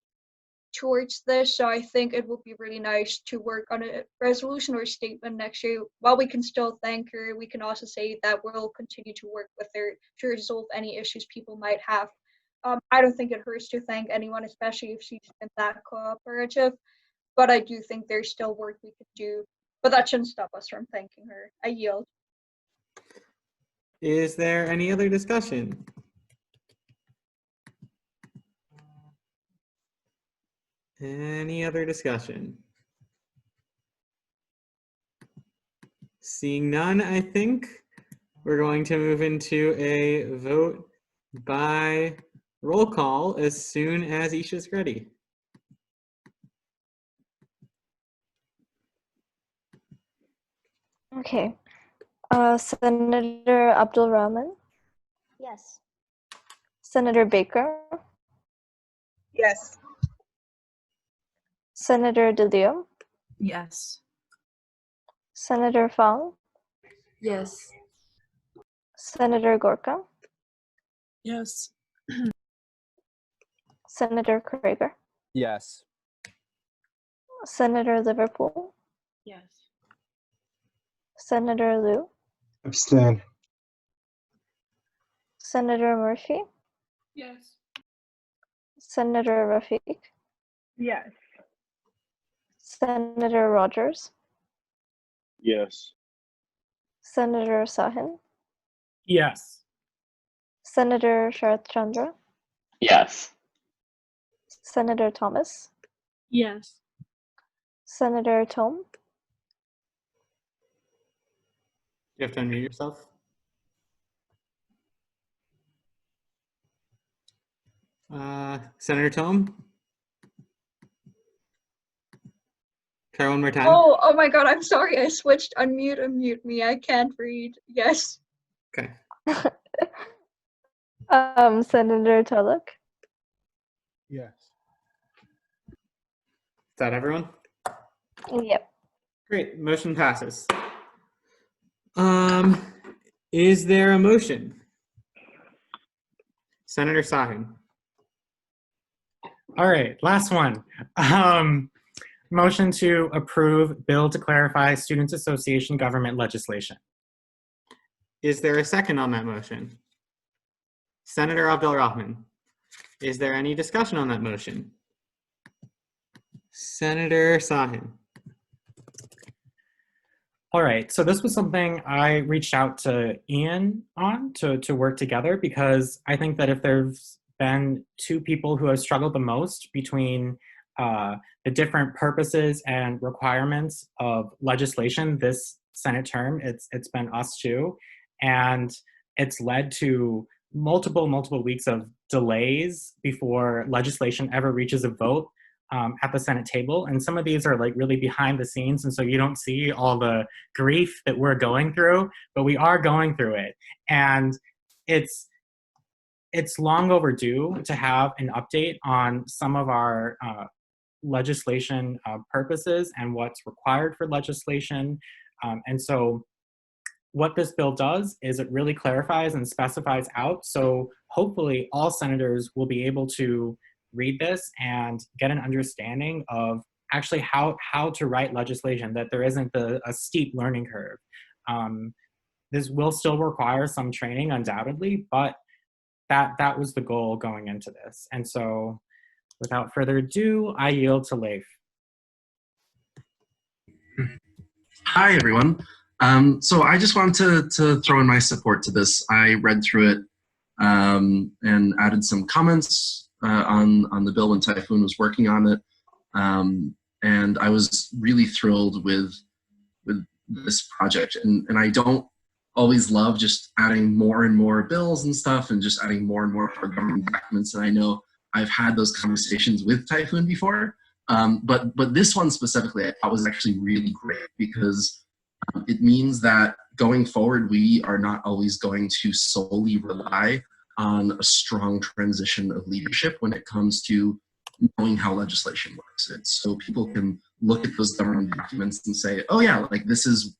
towards this, so I think it would be really nice to work on a resolution or a statement next year. While we can still thank her, we can also say that we'll continue to work with her to resolve any issues people might have. I don't think it hurts to thank anyone, especially if she's been that cooperative, but I do think there's still work we could do, but that shouldn't stop us from thanking her. I yield. Is there any other discussion? Any other discussion? Seeing none, I think we're going to move into a vote by roll call as soon as Isha's ready. Okay. Senator Abdul Rahman? Yes. Senator Baker? Yes. Senator DeLeo? Yes. Senator Fong? Yes. Senator Gorka? Yes. Senator Craker? Yes. Senator Liverpool? Yes. Senator Liu? Abstain. Senator Murphy? Yes. Senator Rafiq? Yes. Senator Rogers? Yes. Senator Sahin? Yes. Senator Sharath Chandra? Yes. Senator Thomas? Yes. Senator Tome? You have to unmute yourself. Senator Tome? Try one more time. Oh my god, I'm sorry, I switched unmute me. I can't read. Yes. Okay. Senator Tulloch? Yes. Is that everyone? Yep. Great, motion passes. Is there a motion? Senator Sahin. All right, last one. Motion to approve bill to clarify Students Association government legislation. Is there a second on that motion? Senator Abdul Rahman. Is there any discussion on that motion? Senator Sahin. All right, so this was something I reached out to Ian on to work together, because I think that if there's been two people who have struggled the most between the different purposes and requirements of legislation this Senate term, it's been us two, and it's led to multiple weeks of delays before legislation ever reaches a vote at the Senate table. And some of these are like really behind the scenes, and so you don't see all the grief that we're going through, but we are going through it. And it's long overdue to have an update on some of our legislation purposes and what's required for legislation. And so what this bill does is it really clarifies and specifies out. So hopefully all senators will be able to read this and get an understanding of actually how to write legislation, that there isn't a steep learning curve. This will still require some training, undoubtedly, but that was the goal going into this. And so without further ado, I yield to Leif. Hi, everyone. So I just wanted to throw in my support to this. I read through it and added some comments on the bill when Typhoon was working on it. And I was really thrilled with this project. And I don't always love just adding more and more bills and stuff and just adding more and more to our government documents. And I know I've had those conversations with Typhoon before, but this one specifically I thought was actually really great because it means that going forward, we are not always going to solely rely on a strong transition of leadership when it comes to knowing how legislation works. It's so people can look at those government documents and say, oh yeah, like this is,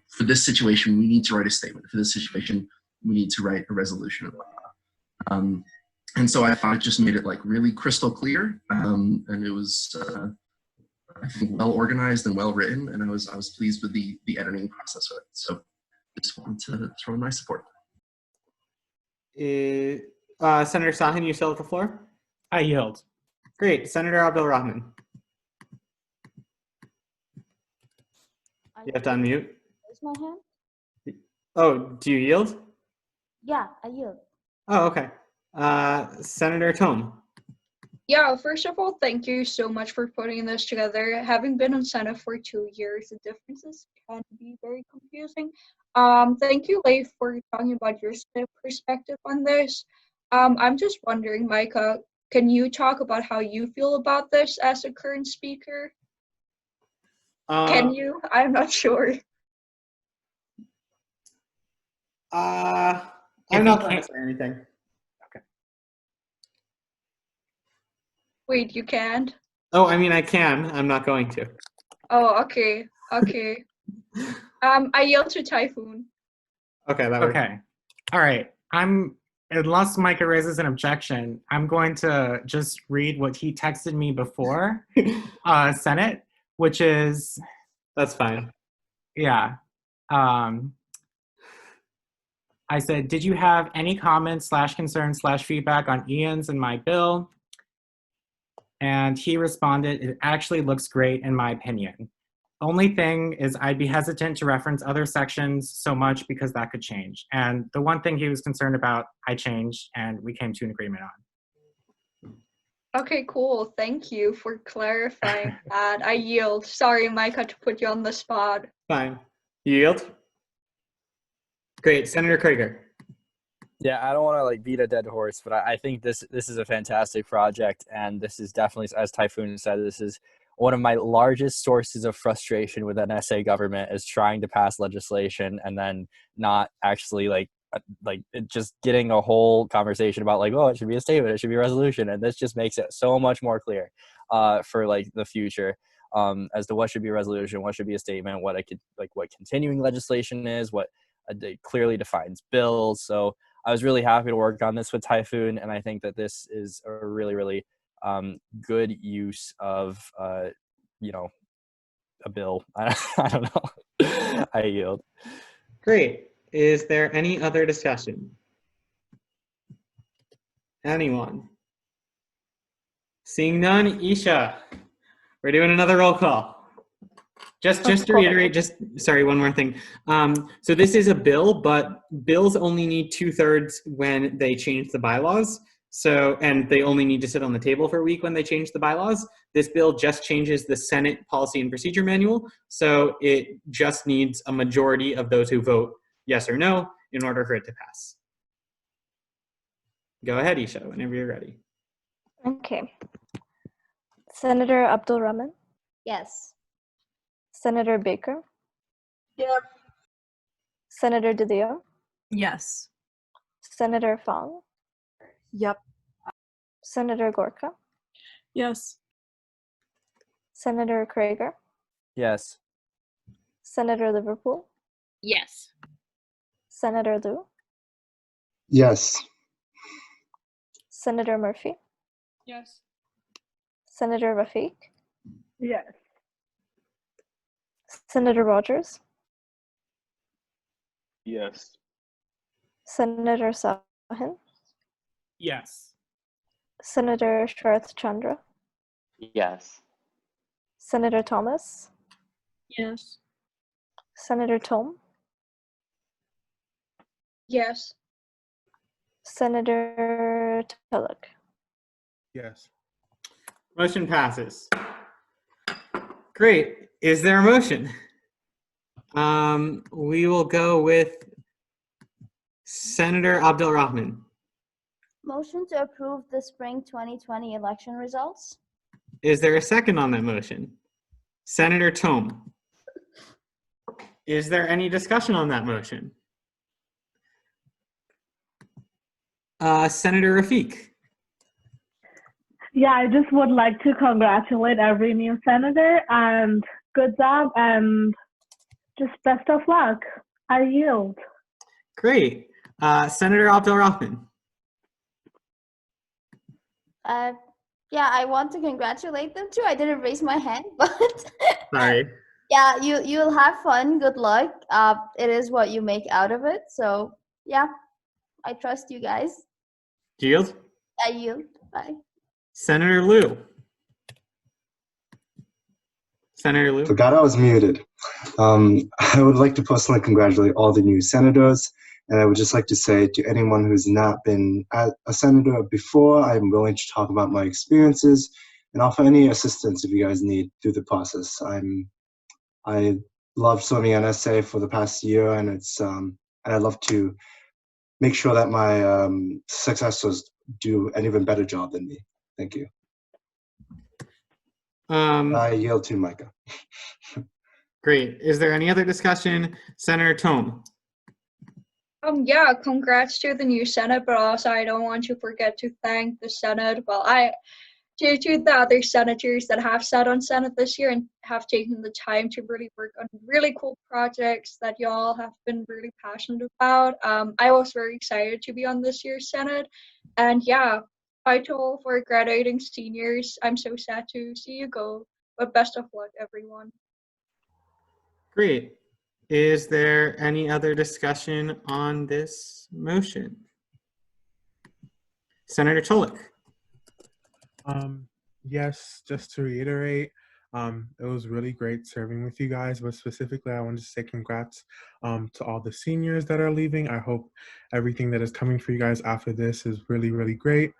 for this situation, we need to write a statement. For this situation, we need to write a resolution and whatnot. And so I thought it just made it like really crystal clear. And it was, I think, well organized and well written. And I was pleased with the editing process of it. So just wanted to throw in my support. Senator Sahin, you still have the floor? I yield. Great. Senator Abdul Rahman. You have to unmute. Raise my hand? Oh, do you yield? Yeah, I yield. Oh, okay. Senator Tome. Yeah, first of all, thank you so much for putting this together. Having been on Senate for 2 years, the differences can be very confusing. Thank you, Leif, for talking about your perspective on this. I'm just wondering, Micah, can you talk about how you feel about this as a current speaker? Can you? I'm not sure. I'm not going to say anything. Wait, you can't? Oh, I mean, I can. I'm not going to. Oh, okay. Okay. I yield to Typhoon. Okay, that works. Okay. All right. Unless Micah raises an objection, I'm going to just read what he texted me before Senate, which is... That's fine. Yeah. I said, did you have any comments / concerns / feedback on Ian's and my bill? And he responded, it actually looks great in my opinion. Only thing is I'd be hesitant to reference other sections so much because that could change. And the one thing he was concerned about, I changed and we came to an agreement on. Okay, cool. Thank you for clarifying that. I yield. Sorry, Micah, to put you on the spot. Fine. You yield? Great. Senator Craker. Yeah, I don't want to like beat a dead horse, but I think this is a fantastic project, and this is definitely, as Typhoon said, this is one of my largest sources of frustration with an SA government is trying to pass legislation and then not actually like just getting a whole conversation about like, oh, it should be a statement, it should be a resolution, and this just makes it so much more clear for like the future as to what should be a resolution, what should be a statement, what continuing legislation is, what clearly defines bills. So I was really happy to work on this with Typhoon, and I think that this is a really, really good use of, a bill. I don't know. I yield. Great. Is there any other discussion? Anyone? Seeing none, Isha, we're doing another roll call. Just to reiterate, sorry, one more thing. So this is a bill, but bills only need 2/3 when they change the bylaws. So, and they only need to sit on the table for a week when they change the bylaws. This bill just changes the Senate Policy and Procedure Manual. So it just needs a majority of those who vote yes or no in order for it to pass. Go ahead, Isha, whenever you're ready. Okay. Senator Abdul Rahman? Yes. Senator Baker? Yep. Senator DeLeo? Yes. Senator Fong? Yep. Senator Gorka? Yes. Senator Craker? Yes. Senator Liverpool? Yes. Senator Liu? Yes. Senator Murphy? Yes. Senator Rafiq? Yes. Senator Rogers? Yes. Senator Sahin? Yes. Senator Sharath Chandra? Yes. Senator Thomas? Yes. Senator Tome? Yes. Senator Tulloch. Yes. Motion passes. Great. Is there a motion? We will go with Senator Abdul Rahman. Motion to approve the spring 2020 election results. Is there a second on that motion? Senator Tome. Is there any discussion on that motion? Senator Rafiq. Yeah, I just would like to congratulate every new senator and good job and just best of luck. I yield. Great. Senator Abdul Rahman. Yeah, I want to congratulate them too. I didn't raise my hand, but Sorry. yeah, you'll have fun. Good luck. It is what you make out of it. So yeah, I trust you guys. Yield. I yield. Bye. Senator Liu. Senator Liu. Forgot I was muted. I would like to personally congratulate all the new senators, and I would just like to say to anyone who's not been a senator before, I'm willing to talk about my experiences and offer any assistance if you guys need through the process. I loved serving NSA for the past year, and and I'd love to make sure that my successors do an even better job than me. Thank you. I yield to Micah. Great. Is there any other discussion? Senator Tome. Yeah, congrats to the new Senate, but also I don't want to forget to thank the Senate. Well, to the other senators that have sat on Senate this year and have taken the time to really work on really cool projects that y'all have been really passionate about. I was very excited to be on this year's Senate, and yeah, vital for graduating seniors. I'm so sad to see you go, but best of luck, everyone. Great. Is there any other discussion on this motion? Senator Tulloch. Yes, just to reiterate, it was really great serving with you guys, but specifically I wanted to say congrats to all the seniors that are leaving. I hope everything that is coming for you guys after this is really, really great.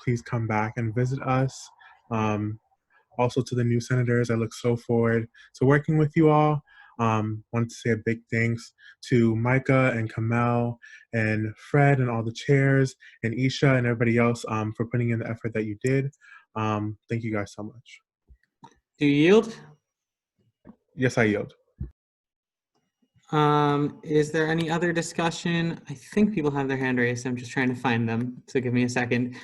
Please come back and visit us. Also to the new senators, I look so forward to working with you all. Wanted to say a big thanks to Micah and Kamel and Fred and all the chairs and Isha and everybody else for putting in the effort that you did. Thank you guys so much. Do you yield? Yes, I yield. Is there any other discussion? I think people have their hand raised. I'm just trying to find them, so give me a second.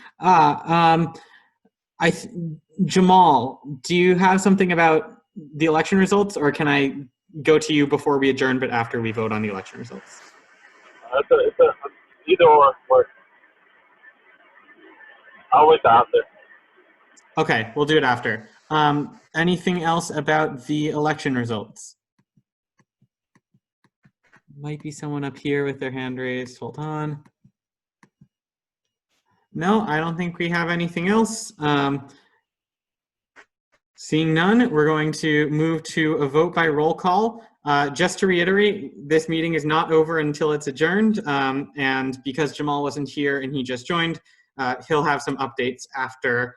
Jamal, do you have something about the election results, or can I go to you before we adjourn, but after we vote on the election results? Either or works. I'll wait after. Okay, we'll do it after. Anything else about the election results? Might be someone up here with their hand raised. Hold on. No, I don't think we have anything else. Seeing none, we're going to move to a vote by roll call. Just to reiterate, this meeting is not over until it's adjourned. And because Jamal wasn't here and he just joined, he'll have some updates after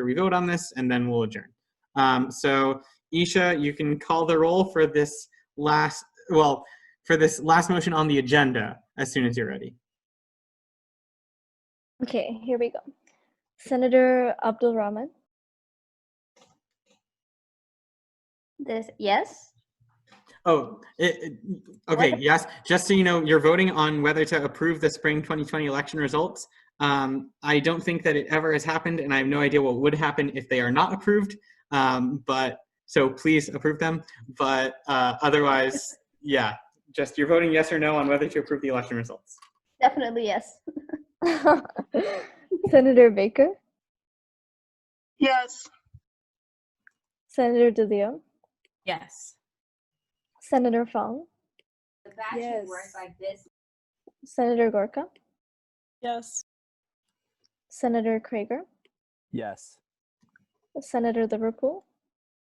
we vote on this, and then we'll adjourn. So Isha, you can call the roll for this last motion on the agenda as soon as you're ready. Okay, here we go. Senator Abdul Rahman. Yes. Oh, okay, yes. Just so you know, you're voting on whether to approve the spring 2020 election results. I don't think that it ever has happened, and I have no idea what would happen if they are not approved. So please approve them. But otherwise, yeah, just you're voting yes or no on whether to approve the election results. Definitely yes. Senator Baker. Yes. Senator DeLeon. Yes. Senator Fong. Yes. Senator Gorka. Yes. Senator Craker. Yes. Senator Liverpool.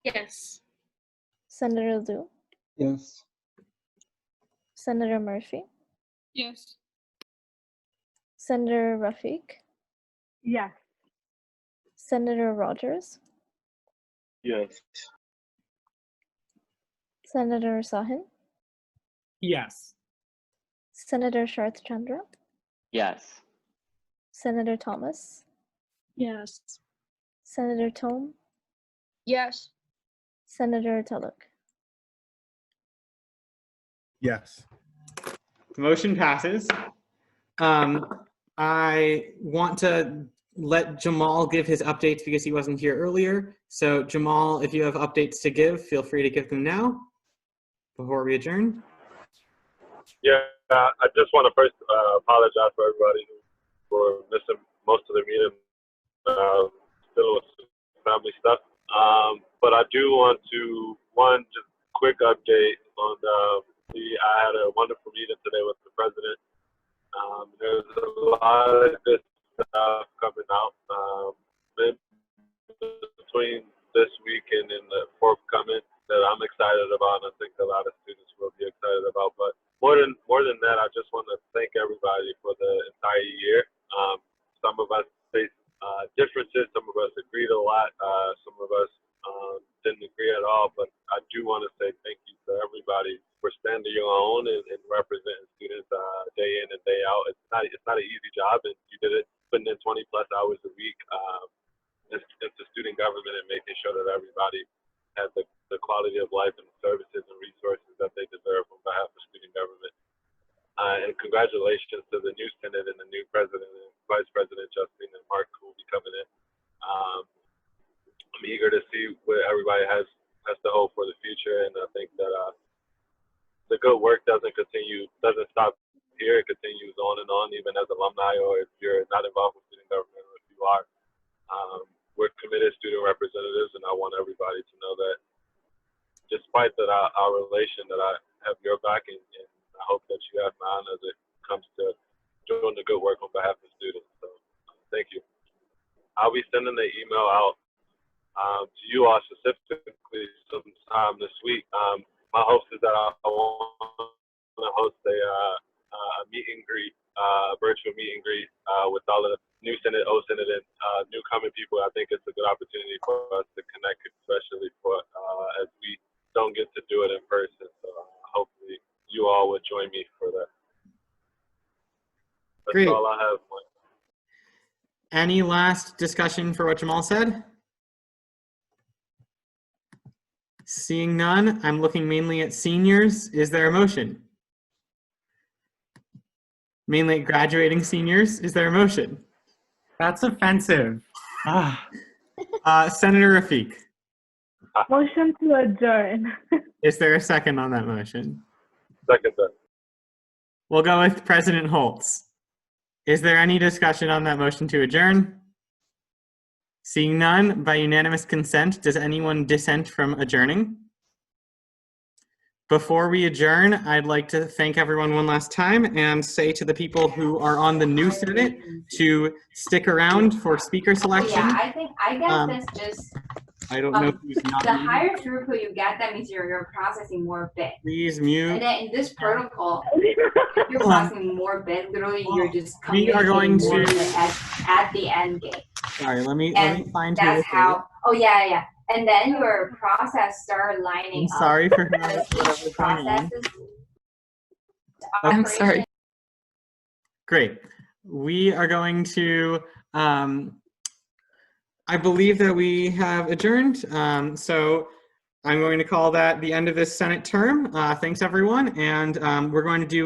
Yes. Senator Liu. Yes. Senator Murphy. Yes. Senator Rafiq, Yes. Senator Rogers, Yes. Senator Sahin, Yes. Senator Sharth Chandra, Yes. Senator Thomas, Yes. Senator Tome, Yes. Senator Tulloch. Yes. The motion passes. I want to let Jamal give his updates because he wasn't here earlier. So Jamal, if you have updates to give, feel free to give them now before we adjourn. Yeah, I just want to first apologize for everybody for missing most of the meeting, still with family stuff. But I do want to, just quick update on I had a wonderful meeting today with the president. There's a lot of good stuff coming out between this week and in the forthcoming that I'm excited about, and I think a lot of students will be excited about. But more than that, I just want to thank everybody for the entire year. Some of us faced differences, some of us agreed a lot, some of us didn't agree at all. But I do want to say thank you to everybody for standing your own and representing students day in and day out. It's not an easy job, and you did it putting in 20+ hours a week into student government and making sure that everybody has the quality of life and services and resources that they deserve on behalf of student government. And congratulations to the new Senate and the new President and Vice President Justine and Mark, who will be coming in. I'm eager to see what everybody has to hope for the future, and I think that the good work doesn't stop here. It continues on and on, even as alumni, or if you're not involved with student government, or if you are. We're committed student representatives, and I want everybody to know that despite that our relation, that I have your back, and I hope that you have mine as it comes to doing the good work on behalf of students. So thank you. I'll be sending the email out to you all specifically sometime this week. My hope is that I want to host a meet and greet, virtual meet and greet with all of the new Senate, old Senate, and newcoming people. I think it's a good opportunity for us to connect, especially for as we don't get to do it in person. So hopefully you all would join me for that. That's Great. all I have. Any last discussion for what Jamal said? Seeing none, I'm looking mainly at seniors. Is there a motion? Mainly at graduating seniors. Is there a motion? That's offensive. Senator Rafiq. Motion to adjourn. Is there a second on that motion? Second, sir. We'll go with President Holtz. Is there any discussion on that motion to adjourn? Seeing none, by unanimous consent, does anyone dissent from adjourning? Before we adjourn, I'd like to thank everyone one last time and say to the people who are on the new Senate to stick around for speaker selection. Yeah, I guess that's just I don't know who's not the muted. higher throughput you get, that means you're processing more bits. Please mute. And then in this protocol, you're processing more bits. Literally, you're just We are going communicating more to- at the end gate. Sorry, let me And find who that's this how. is. Oh yeah. And then your process start lining I'm sorry up. for whatever's going on. I'm sorry. Great. We are going to, I believe that we have adjourned. So I'm going to call that the end of this Senate term. Thanks everyone. And we're going to do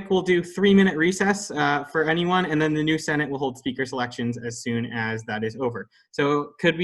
we'll do 3-minute recess for anyone, and then the new Senate will hold speaker selections as soon as that is over. So could we